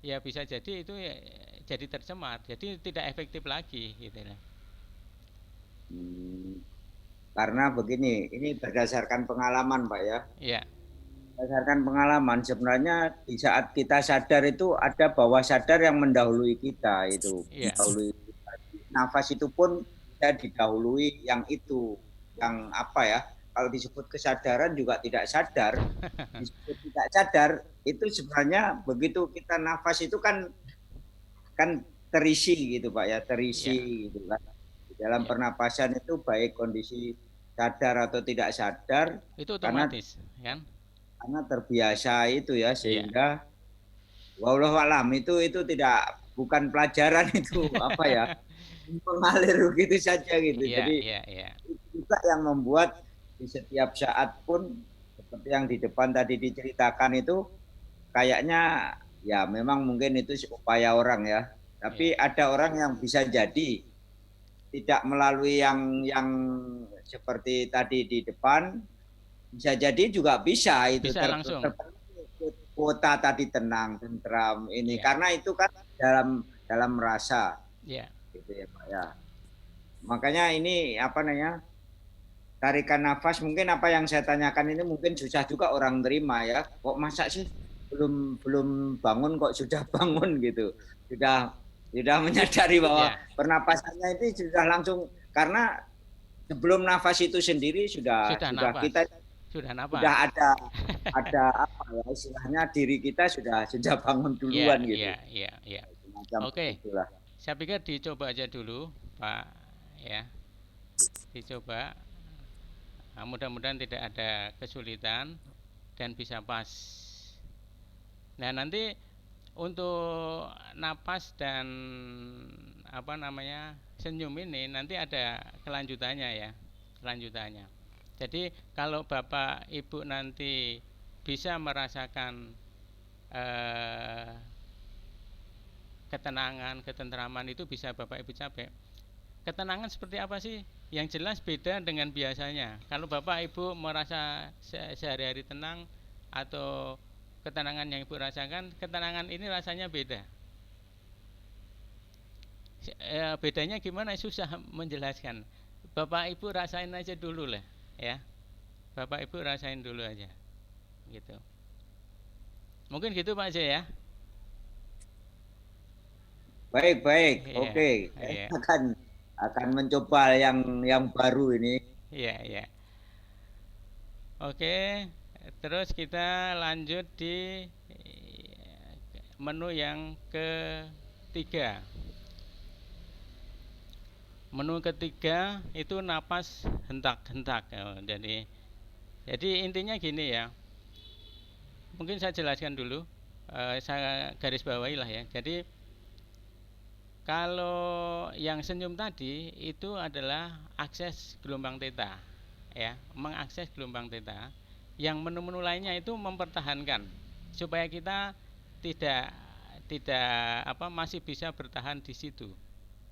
ya bisa jadi itu ya, jadi tercemar, jadi tidak efektif lagi gitu lah. Karena begini, ini berdasarkan pengalaman Pak ya. Iya. Berdasarkan pengalaman sebenarnya di saat kita sadar itu ada bawah sadar yang mendahului kita itu. Yeah. Mendahului kita. Nafas itu pun bisa didahului yang itu, yang apa ya? Kalau disebut kesadaran juga tidak sadar. Disebut tidak sadar itu sebenarnya begitu kita nafas itu kan terisi gitu Pak ya, terisi gitu kan. Di dalam pernapasan itu baik kondisi sadar atau tidak sadar itu otomatis kan? Karena terbiasa itu ya sehingga wallahu alam itu tidak bukan pelajaran itu apa ya mengalir begitu saja gitu. Jadi itu juga yang membuat di setiap saat pun seperti yang di depan tadi diceritakan itu kayaknya ya memang mungkin itu upaya orang ya. Tapi ada orang yang bisa jadi tidak melalui yang seperti tadi di depan. Bisa jadi juga bisa itu langsung kuota tadi tenang, tentram ini karena itu kan dalam rasa, gitu ya Pak ya. Makanya ini apa namanya tarikan nafas mungkin apa yang saya tanyakan ini mungkin susah juga orang terima ya. Kok masa sih belum bangun kok sudah bangun gitu, sudah menyadari bahwa pernapasannya itu sudah langsung karena sebelum nafas itu sendiri sudah kita sudah ada apa ya istilahnya diri kita sudah bangun duluan gitu. Iya. Oke. Itulah. Saya pikir dicoba aja dulu, Pak ya. Dicoba. Nah, mudah-mudahan tidak ada kesulitan dan bisa pas. Nah, nanti untuk napas dan senyum ini nanti ada kelanjutannya ya. Jadi kalau Bapak Ibu nanti bisa merasakan ketenangan, ketentraman itu bisa Bapak Ibu capai. Ketenangan seperti apa sih? Yang jelas beda dengan biasanya. Kalau Bapak Ibu merasa sehari-hari tenang atau ketenangan yang Ibu rasakan, ketenangan ini rasanya beda. Bedanya gimana? Susah menjelaskan. Bapak Ibu rasain aja dulu lah. Ya, Bapak Ibu rasain dulu aja, gitu. Mungkin gitu Pak J ya. Baik, oke. Akan mencoba yang baru ini. Iya. Oke, terus kita lanjut di menu yang ketiga. Menu ketiga itu napas hentak-hentak. Jadi intinya gini ya. Mungkin saya jelaskan dulu. Saya garis bawahi lah ya. Jadi kalau yang senyum tadi itu adalah akses gelombang theta, ya, mengakses gelombang theta. Yang menu-menu lainnya itu mempertahankan supaya kita tidak masih bisa bertahan di situ.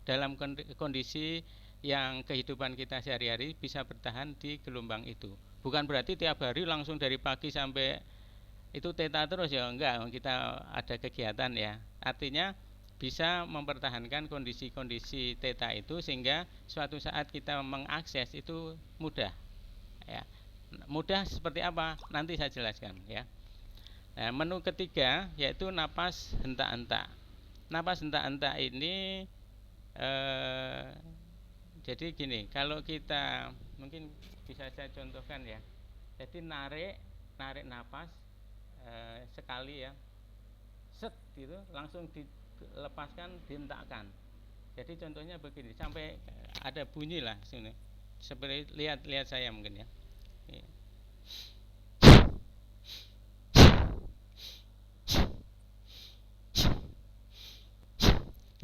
Dalam kondisi yang kehidupan kita sehari-hari bisa bertahan di gelombang itu. Bukan berarti tiap hari langsung dari pagi sampai itu theta terus ya, enggak, kita ada kegiatan ya. Artinya bisa mempertahankan kondisi-kondisi theta itu sehingga suatu saat kita mengakses itu mudah ya. Mudah seperti apa? Nanti saya jelaskan ya. Nah, menu ketiga yaitu napas hentak-hentak. Napas hentak-hentak ini jadi gini, kalau kita mungkin bisa saya contohkan ya. Jadi narik napas sekali ya, set gitu, langsung dilepaskan, dihentakkan. Jadi contohnya begini, sampai ada bunyi lah sini. Seperti lihat saya mungkin ya.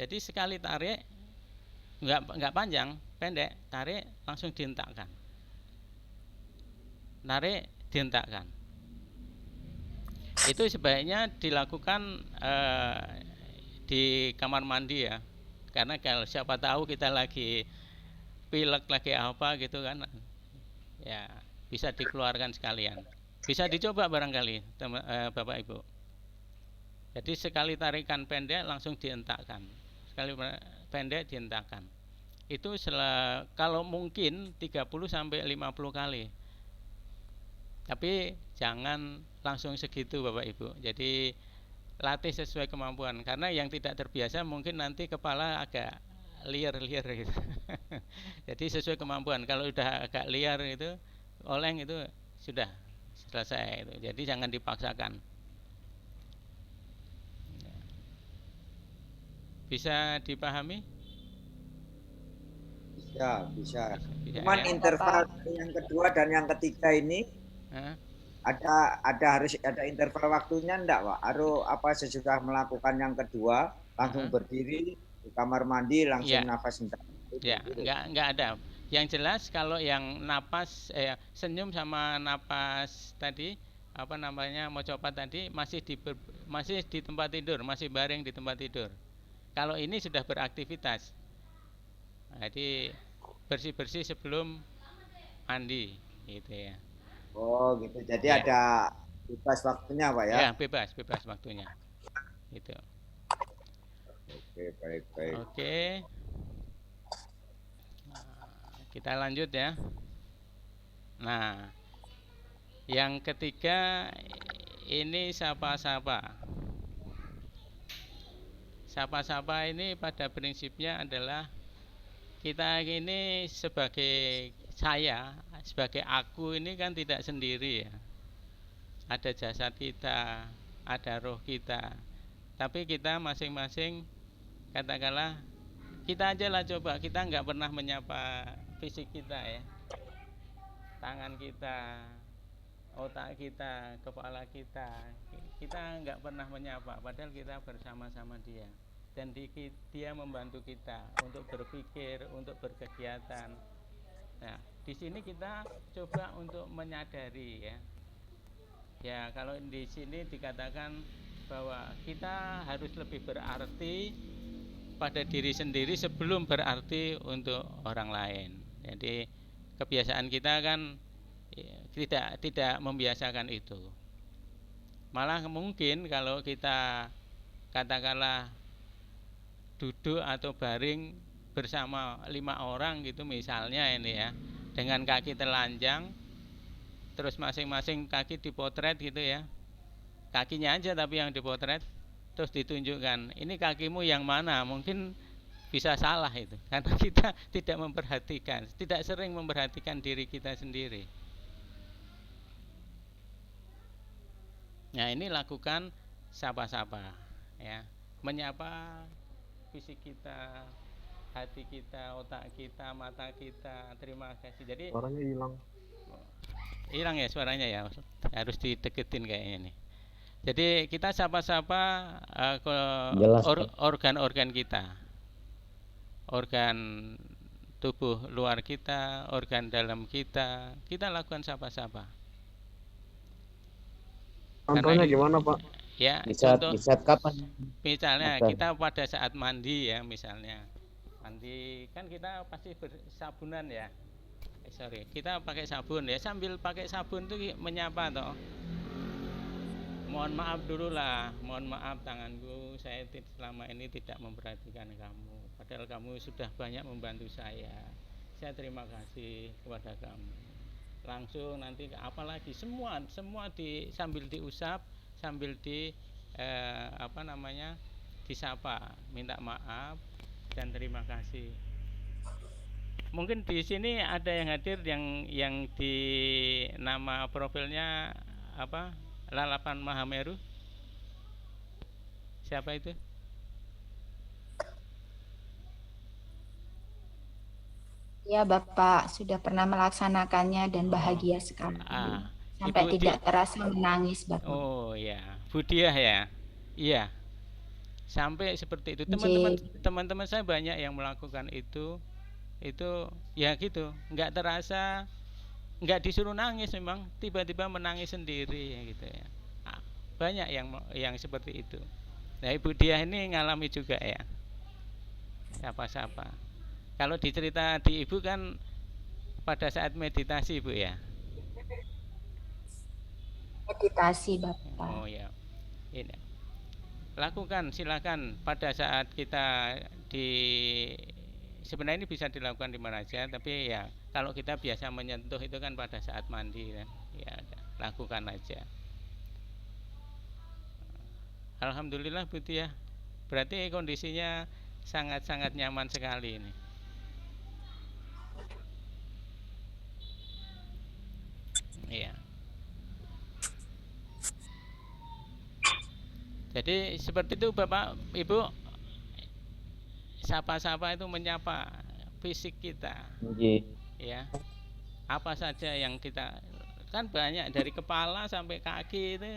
Jadi sekali tarik nggak panjang, pendek, tarik langsung dihentakkan. Narik, dihentakkan. Itu sebaiknya dilakukan di kamar mandi ya. Karena kalau siapa tahu kita lagi pilek, lagi apa gitu kan, ya bisa dikeluarkan sekalian. Bisa dicoba barangkali Bapak Ibu. Jadi sekali tarikan pendek langsung dihentakkan. Sekali pendek dihentakkan. Itu kalau mungkin 30 sampai 50 kali. Tapi jangan langsung segitu Bapak Ibu. Jadi latih sesuai kemampuan, karena yang tidak terbiasa mungkin nanti kepala agak liar gitu. Jadi sesuai kemampuan. Kalau udah agak liar itu, oleng itu sudah selesai itu. Jadi jangan dipaksakan. Bisa dipahami? Bisa. Cuman ya? Interval yang kedua dan yang ketiga ini harus ada interval waktunya enggak, Pak? Apa sesudah melakukan yang kedua langsung berdiri di kamar mandi langsung nafas hentak? Ya, enggak ada. Yang jelas kalau yang napas senyum sama napas tadi apa namanya mocopat tadi masih di tempat tidur, masih baring di tempat tidur. Kalau ini sudah beraktivitas. Jadi bersih-bersih sebelum mandi gitu ya. Oh gitu. Jadi ada bebas waktunya Pak ya? Ya bebas waktunya. Gitu. Oke, baik. Oke. Kita lanjut ya. Nah, yang ketiga ini sapa-sapa. Sapa-sapa ini pada prinsipnya adalah kita ini sebagai sebagai aku ini kan tidak sendiri ya. Ada jasad kita, ada roh kita. Tapi kita masing-masing katakanlah kita aja lah coba, kita nggak pernah menyapa fisik kita ya. Tangan kita, otak kita, kepala kita nggak pernah menyapa, padahal kita bersama-sama dia. Dan dia membantu kita untuk berpikir, untuk berkegiatan. Nah, di sini kita coba untuk menyadari ya. Ya, kalau di sini dikatakan bahwa kita harus lebih berarti pada diri sendiri sebelum berarti untuk orang lain. Jadi kebiasaan kita kan tidak membiasakan itu. Malah mungkin kalau kita katakanlah duduk atau baring bersama 5 orang gitu misalnya ini ya, dengan kaki telanjang, terus masing-masing kaki dipotret gitu ya, kakinya aja tapi yang dipotret, terus ditunjukkan ini kakimu yang mana, mungkin bisa salah itu karena kita tidak sering memperhatikan diri kita sendiri. Nah, ini lakukan sapa-sapa ya, menyapa fisik kita, hati kita, otak kita, mata kita. Terima kasih. Jadi suaranya hilang ya suaranya ya, harus dideketin kayaknya nih. Jadi kita sapa-sapa organ-organ kita, organ tubuh luar kita, organ dalam kita lakukan sapa-sapa. Contohnya gimana Pak? Ya, di saat kapan? Misalnya kita pada saat mandi ya misalnya. Nanti kan kita pasti bersabunan ya. Sorry, kita pakai sabun ya. Sambil pakai sabun tuh menyapa toh. Mohon maaf dulu lah, mohon maaf tanganku, saya selama ini tidak memperhatikan kamu. Padahal kamu sudah banyak membantu saya. Saya terima kasih kepada kamu. Langsung nanti apalagi semua sambil diusap, sambil disapa, minta maaf dan terima kasih. Mungkin di sini ada yang hadir yang di nama profilnya apa? Lalapan Mahameru. Siapa itu? Ya Bapak, sudah pernah melaksanakannya dan bahagia sekali. Sampai Ibu tidak terasa menangis Bapak. Oh ya, Bu Diah ya. Iya. Sampai seperti itu. Teman-teman saya banyak yang melakukan itu ya gitu, nggak terasa, nggak disuruh nangis, memang tiba-tiba menangis sendiri ya gitu ya. Banyak yang seperti itu. Nah, Ibu Diah ini ngalami juga ya. Siapa-siapa. Kalau dicerita di Ibu kan pada saat meditasi, Bu ya. Meditasi Bapak. Oh ya. Ini. Lakukan, silakan pada saat kita sebenarnya ini bisa dilakukan di mana saja, tapi ya kalau kita biasa menyentuh itu kan pada saat mandi kan. Ya, lakukan aja. Alhamdulillah Bu Tia. Berarti kondisinya sangat-sangat nyaman sekali ini. Iya. Jadi seperti itu Bapak Ibu, sapa-sapa itu menyapa fisik kita. Ya. Apa saja yang kita, kan banyak dari kepala sampai kaki itu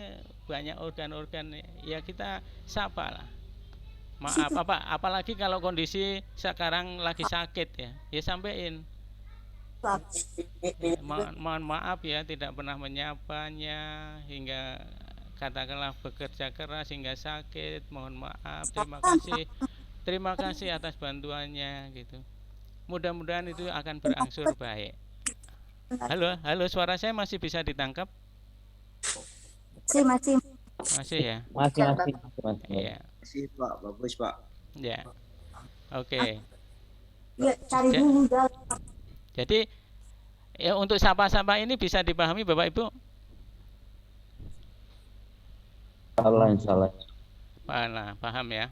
banyak organ-organ, ya kita sapa lah. Maaf apalagi kalau kondisi sekarang lagi sakit ya sampein. Mohon maaf ya tidak pernah menyapanya hingga katakanlah bekerja keras hingga sakit. Mohon maaf, terima kasih atas bantuannya gitu. Mudah-mudahan itu akan berangsur baik. Halo, suara saya masih bisa ditangkap? Masih ya? Masih. Iya. Masih Pak, bagus Pak. Ya. Oke. Ya, cari dulu. Jadi ya untuk sapa-sapa ini bisa dipahami Bapak Ibu? Insyaallah. Paham ya?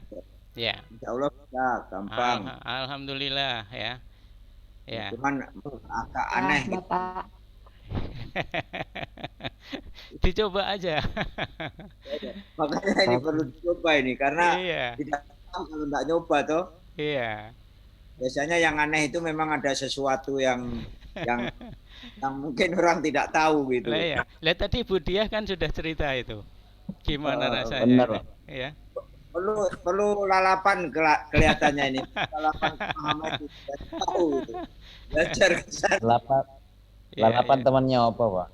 Ya. Insya Allah bisa, gampang. Alhamdulillah ya. Ya. Cuman agak aneh Bapak. Dicoba aja. Makanya ini perlu dicoba ini karena tidak tahu kalau nggak nyoba toh. Iya. Biasanya yang aneh itu memang ada sesuatu yang mungkin orang tidak tahu gitu. Lah ya. Tadi Bu Diah kan sudah cerita itu. Gimana rasanya? Benar, ya. Perlu lalapan kelihatannya ini. Lalapan Muhammad tidak tahu gitu. Belajar ke sana. Lalapan temannya apa, Pak?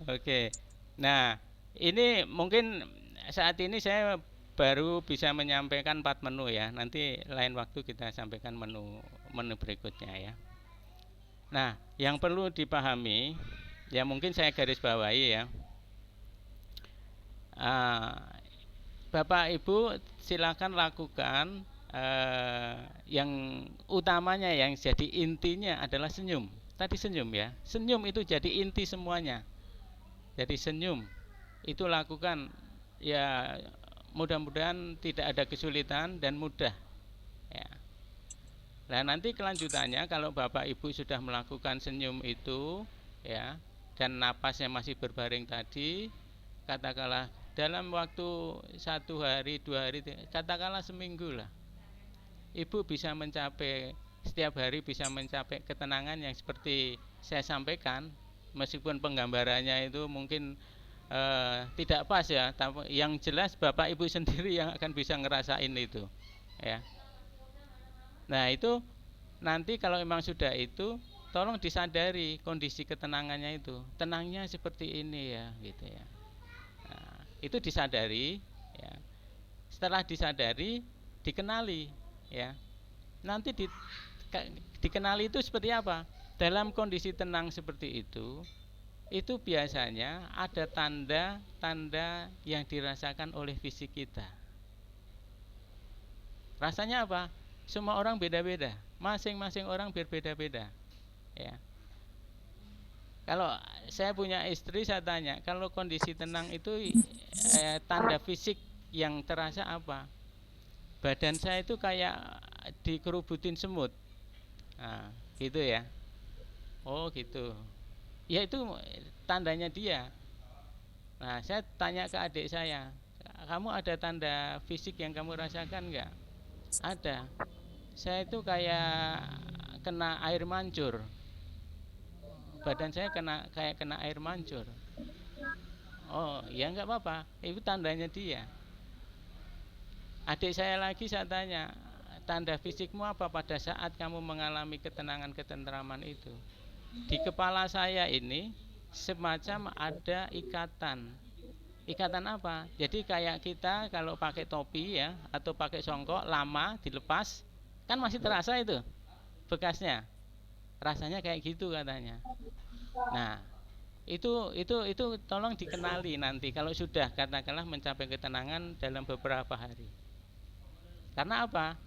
Oke. Nah, ini mungkin saat ini saya baru bisa menyampaikan 4 menu ya. Nanti lain waktu kita sampaikan menu berikutnya ya. Nah, yang perlu dipahami ya mungkin saya garis bawahi ya. Bapak Ibu silakan lakukan yang utamanya, yang jadi intinya adalah senyum. Tadi senyum ya. Senyum itu jadi inti semuanya. Jadi senyum itu lakukan ya, mudah-mudahan tidak ada kesulitan dan mudah ya. Nah, nanti kelanjutannya kalau Bapak Ibu sudah melakukan senyum itu ya, dan napasnya masih berbaring tadi, katakanlah dalam waktu 1 hari, 2 hari, katakanlah seminggu lah, Ibu bisa mencapai, setiap hari bisa mencapai ketenangan yang seperti saya sampaikan. Meskipun penggambarannya itu mungkin tidak pas ya, tapi yang jelas Bapak Ibu sendiri yang akan bisa ngerasain itu ya. Nah, itu nanti kalau memang sudah itu, tolong disadari kondisi ketenangannya itu, tenangnya seperti ini ya gitu ya. Nah, itu disadari ya. Setelah disadari, dikenali ya. Nanti dikenali itu seperti apa? Dalam kondisi tenang seperti itu biasanya ada tanda-tanda yang dirasakan oleh fisik kita. Rasanya apa? Semua orang beda-beda, masing-masing orang berbeda-beda ya. Kalau saya punya istri, saya tanya, kalau kondisi tenang itu tanda fisik yang terasa apa? Badan saya itu kayak dikerubutin semut. Nah, gitu ya. Oh, gitu. Ya itu tandanya dia. Nah, saya tanya ke adik saya, kamu ada tanda fisik yang kamu rasakan enggak? Ada. Saya itu kayak kena air mancur. Badan saya kayak kena air mancur. Oh, ya enggak apa-apa. Itu tandanya dia. Adik saya lagi saya tanya, tanda fisikmu apa pada saat kamu mengalami ketenangan ketentraman itu? Di kepala saya ini semacam ada ikatan. Ikatan apa? Jadi kayak kita kalau pakai topi ya atau pakai songkok lama dilepas, kan masih terasa itu bekasnya. Rasanya kayak gitu katanya. Nah, itu tolong dikenali nanti kalau sudah katakanlah mencapai ketenangan dalam beberapa hari. Karena apa?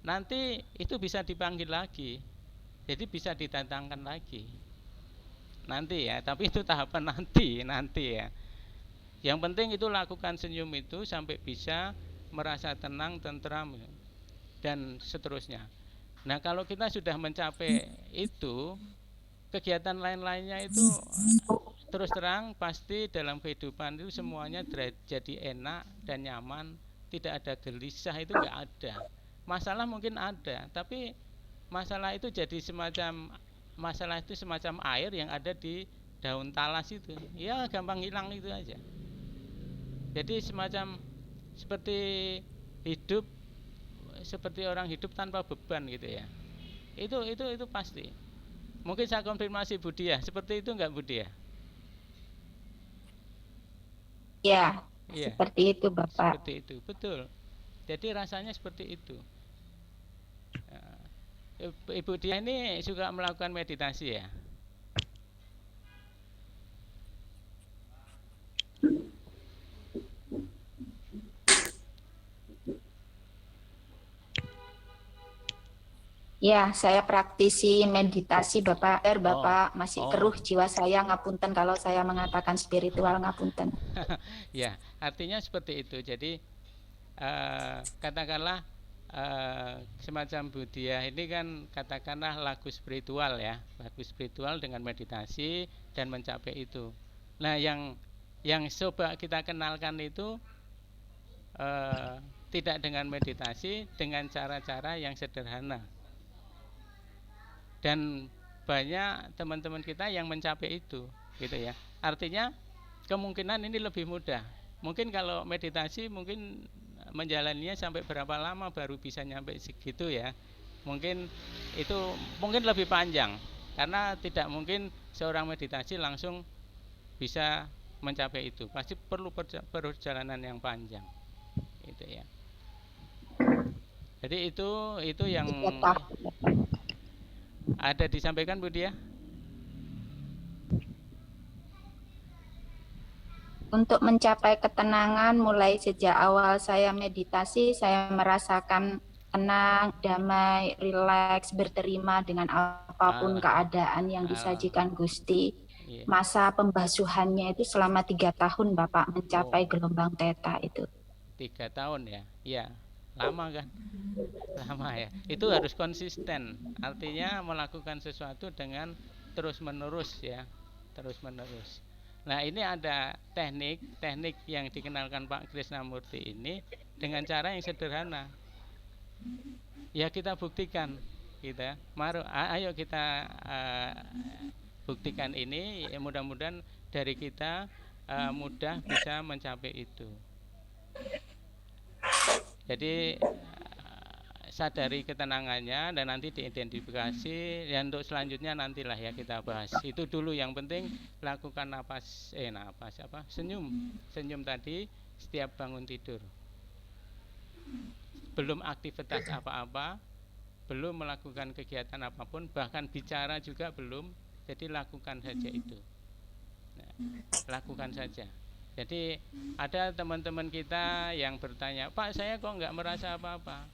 Nanti itu bisa dipanggil lagi. Jadi bisa didatangkan lagi. Nanti ya, tapi itu tahapan nanti ya. Yang penting itu lakukan senyum itu sampai bisa merasa tenang, tentram dan seterusnya. Nah, kalau kita sudah mencapai itu, kegiatan lain-lainnya itu terus terang pasti dalam kehidupan itu semuanya jadi enak dan nyaman, tidak ada gelisah, itu enggak ada. Masalah mungkin ada, tapi masalah itu jadi semacam air yang ada di daun talas itu. Ya gampang hilang itu aja. Jadi semacam seperti hidup seperti orang hidup tanpa beban gitu ya. Itu pasti. Mungkin saya konfirmasi Budia, seperti itu enggak Budia? Ya, Iya. seperti itu Bapak. Seperti itu, betul. Jadi rasanya seperti itu. Ibu Dia ini juga melakukan meditasi ya? Ya, saya praktisi meditasi Bapak. Bapak masih keruh jiwa saya, ngapunten kalau saya mengatakan spiritual, ngapunten. Ya, artinya seperti itu. Jadi katakanlah semacam Budia ini kan katakanlah lagu spiritual ya, lagu spiritual dengan meditasi dan mencapai itu. Nah, yang coba kita kenalkan itu tidak dengan meditasi, dengan cara-cara yang sederhana. Dan banyak teman-teman kita yang mencapai itu, gitu ya. Artinya kemungkinan ini lebih mudah. Mungkin kalau meditasi mungkin menjalaninya sampai berapa lama baru bisa nyampe segitu ya. Mungkin itu lebih panjang karena tidak mungkin seorang meditasi langsung bisa mencapai itu. Pasti perlu perjalanan yang panjang. Gitu ya. Jadi itu yang ada disampaikan Bu Dia? Untuk mencapai ketenangan mulai sejak awal saya meditasi, saya merasakan tenang, damai, rileks, berterima dengan apapun keadaan yang disajikan Gusti. Masa pembasuhannya itu selama 3 tahun Bapak mencapai gelombang theta itu. 3 tahun ya? Iya. Lama kan? Lama ya. Itu harus konsisten. Artinya melakukan sesuatu dengan terus menerus ya. Terus menerus. Nah, ini ada teknik yang dikenalkan Pak Krisnamurti ini dengan cara yang sederhana. Ya kita buktikan kita. Ayo kita buktikan ini, ya, mudah-mudahan dari kita mudah bisa mencapai itu. Jadi sadari ketenangannya dan nanti diidentifikasi. Dan untuk selanjutnya nantilah ya kita bahas. Itu dulu yang penting lakukan senyum tadi setiap bangun tidur. belum aktivitas apa-apa, belum melakukan kegiatan apapun, bahkan bicara juga belum, jadi lakukan saja itu. Nah, lakukan saja. Jadi ada teman-teman kita yang bertanya, Pak, saya kok nggak merasa apa-apa?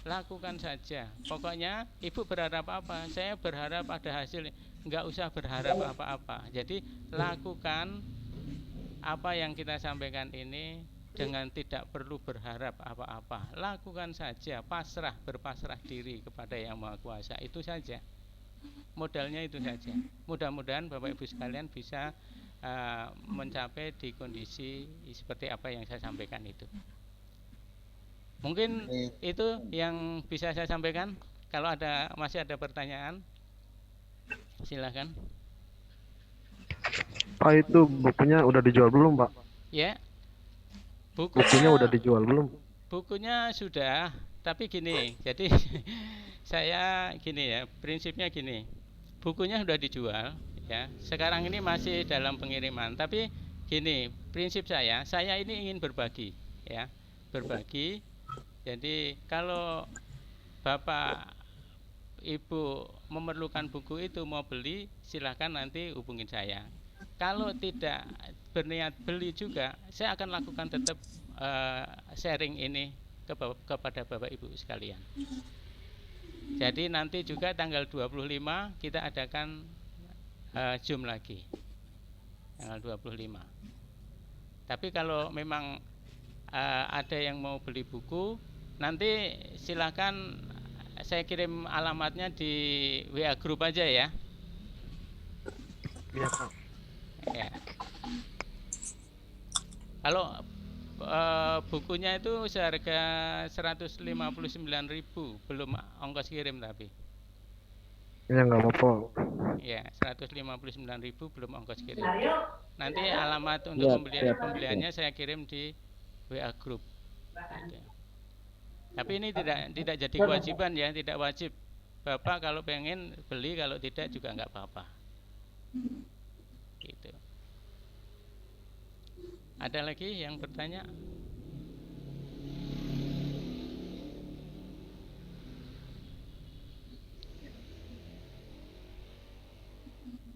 Lakukan saja. Pokoknya ibu berharap apa? Saya berharap ada hasil. Nggak usah berharap apa-apa. Jadi lakukan apa yang kita sampaikan ini dengan tidak perlu berharap apa-apa. Lakukan saja, pasrah, berpasrah diri kepada Yang Maha Kuasa. Itu saja. Modalnya itu saja. Mudah-mudahan Bapak Ibu sekalian bisa mencapai di kondisi seperti apa yang saya sampaikan itu. Mungkin itu yang bisa saya sampaikan. Kalau masih ada pertanyaan, silakan. Pak, itu bukunya udah dijual belum, Pak? Ya. Bukunya udah dijual belum? Bukunya sudah, tapi gini. Jadi saya gini ya, prinsipnya gini. Bukunya sudah dijual, ya. Sekarang ini masih dalam pengiriman, tapi gini, prinsip saya ini ingin berbagi, ya. Berbagi. Jadi kalau Bapak Ibu memerlukan buku itu mau beli, silakan nanti hubungin saya. Kalau tidak berniat beli juga, saya akan lakukan tetap sharing ini kepada Bapak Ibu sekalian. Jadi nanti juga tanggal 25 kita adakan Zoom lagi. Tanggal 25. Tapi kalau memang ada yang mau beli buku, nanti silakan saya kirim alamatnya di WA Group aja ya. Iya, Pak. Ya. Kalau bukunya itu seharga 159.000, belum ongkos kirim tapi. Ya nggak apa-apa. Ya, 159.000 belum ongkos kirim. Nanti alamat untuk pembeliannya saya kirim di WA Group. Gitu. Tapi ini tidak jadi kewajiban ya, tidak wajib. Bapak kalau pengen beli, kalau tidak juga nggak apa-apa. Gitu. Ada lagi yang bertanya?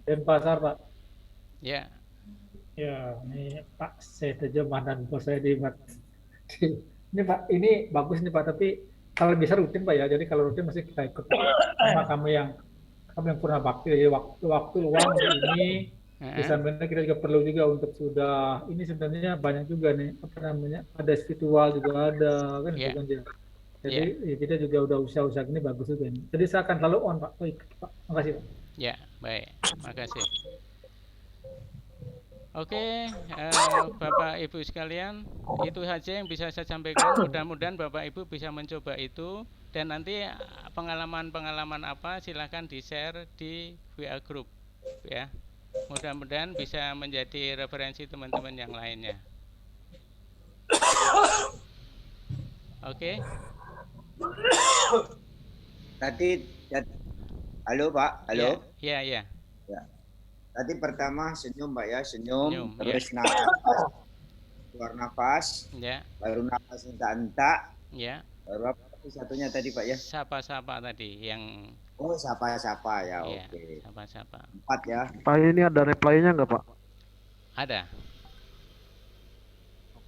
Denpasar, Pak. Ya. Ya, ini Pak, saya terjemah dan bos saya di ini Pak, ini bagus nih Pak, tapi kalau bisa rutin Pak ya. Jadi kalau rutin masih kita ikut sama kamu yang pernah bakti. Jadi waktu luang ini di sampingnya kita juga perlu juga untuk sudah ini sebenarnya banyak juga nih apa namanya, ada spiritual juga ada kan itu kan ya. Jadi ya, kita juga udah usaha ini bagus juga nih. Jadi saya akan selalu on Pak. Baik Pak, makasih Pak. Ya baik, makasih. Oke, Bapak Ibu sekalian, itu saja yang bisa saya sampaikan. Mudah-mudahan Bapak Ibu bisa mencoba itu, dan nanti pengalaman-pengalaman apa silahkan di-share di WA Group ya. Mudah-mudahan bisa menjadi referensi teman-teman yang lainnya. Oke. Tadi halo Pak, halo. Iya. Ya. Tadi pertama senyum Pak ya, senyum terus ya. Nafas, keluar nafas, ya. Baru nafas entak-entak, ya. Baru apa satunya tadi Pak ya? Sapa-sapa tadi yang. Oh sapa-sapa ya, ya oke. Sapa-sapa. 4 ya. Pak, ini ada reply-nya nggak Pak? Ada.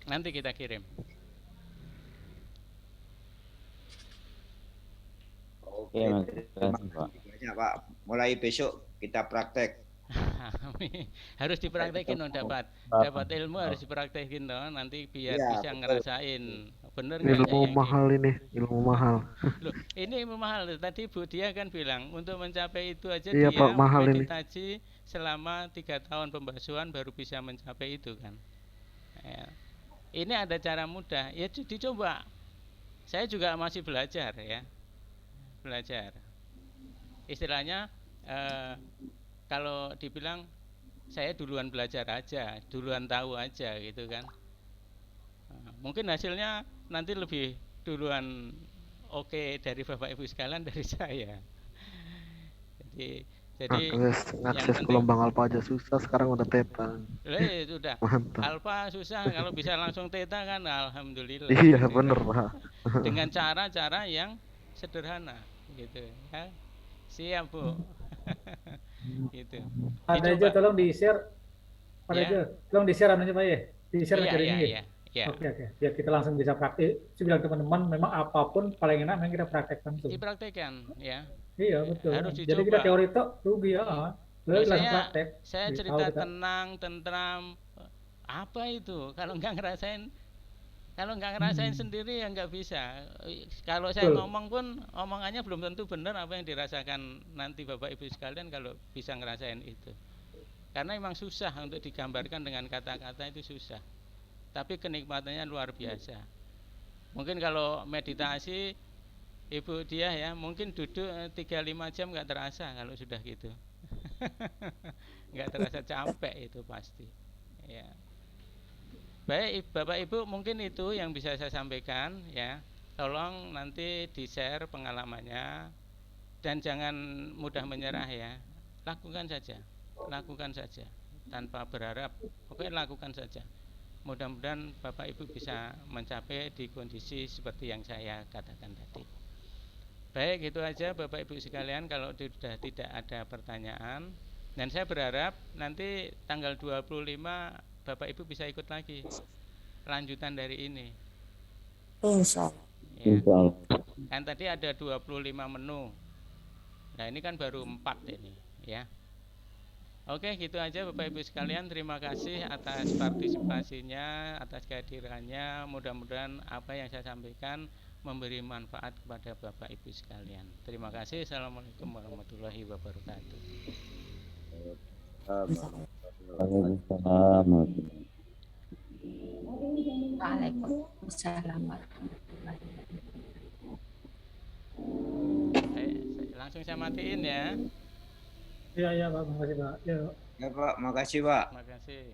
Nanti kita kirim. Oke, terima kasih Pak. Mulai besok kita praktek. Harus dipraktekin dong, dapat ilmu harus dipraktekin dong, nanti biar bisa ngerasain bener nggak. Ilmu mahal ini, ilmu mahal. Loh, ini ilmu mahal. Tadi Bu Dia kan bilang untuk mencapai itu aja iya, dia Pak, mahal meditasi selama 3 tahun pembasuhan baru bisa mencapai itu kan. Ya. Ini ada cara mudah, ya dicoba. Saya juga masih belajar ya, belajar. Istilahnya kalau dibilang saya duluan belajar aja, duluan tahu aja gitu kan. Mungkin hasilnya nanti lebih duluan oke dari Bapak Ibu sekalian dari saya. Jadi Jadi ngakses gelombang alfa aja susah, sekarang udah theta. Sudah. Mantap. Alfa susah, kalau bisa langsung theta kan alhamdulillah. Iya gitu. bener Pak. Dengan cara-cara yang sederhana gitu ya. Siap Bu. Gitu. Pak Tejo tolong di-share. Pak Tejo, tolong di-share anunya Pak ya. Di-share materinya ya. Oke. Biar kita langsung bisa praktik. Saya bilang teman-teman, memang apapun paling enak memang kita praktekkan tuh. Dipraktekkan ya. Iya betul. Harus dicoba. Jadi kita teori itu rugi ya. Langsung praktek. Saya cerita tenang, tentram, apa itu? Kalau nggak ngerasain sendiri ya nggak bisa. Kalau saya ngomong pun omongannya belum tentu benar apa yang dirasakan nanti Bapak Ibu sekalian kalau bisa ngerasain itu. Karena memang susah untuk digambarkan dengan kata-kata, itu susah. Tapi kenikmatannya luar biasa. Mungkin kalau meditasi Ibu dia ya mungkin duduk 3-5 jam nggak terasa kalau sudah gitu. Nggak terasa capek itu pasti ya. Baik Bapak Ibu, mungkin itu yang bisa saya sampaikan ya. Tolong nanti di-share pengalamannya dan jangan mudah menyerah ya. Lakukan saja tanpa berharap, oke lakukan saja. Mudah-mudahan Bapak Ibu bisa mencapai di kondisi seperti yang saya katakan tadi. Baik, itu aja Bapak Ibu sekalian, kalau sudah tidak ada pertanyaan. Dan saya berharap nanti tanggal 25 Bapak Ibu bisa ikut lagi lanjutan dari ini. Insya Ya. Allah. Kan tadi ada 25 menu. Nah ini kan baru 4 ini ya. Oke, gitu aja Bapak Ibu sekalian. Terima kasih atas partisipasinya, atas kehadirannya. Mudah-mudahan apa yang saya sampaikan memberi manfaat kepada Bapak Ibu sekalian. Terima kasih. Assalamualaikum warahmatullahi wabarakatuh. Waalaikumsalam warahmatullahi wabarakatuh. Langsung saya matiin ya. Iya Pak, makasih Pak. Ya Pak, makasih Pak. Terima kasih.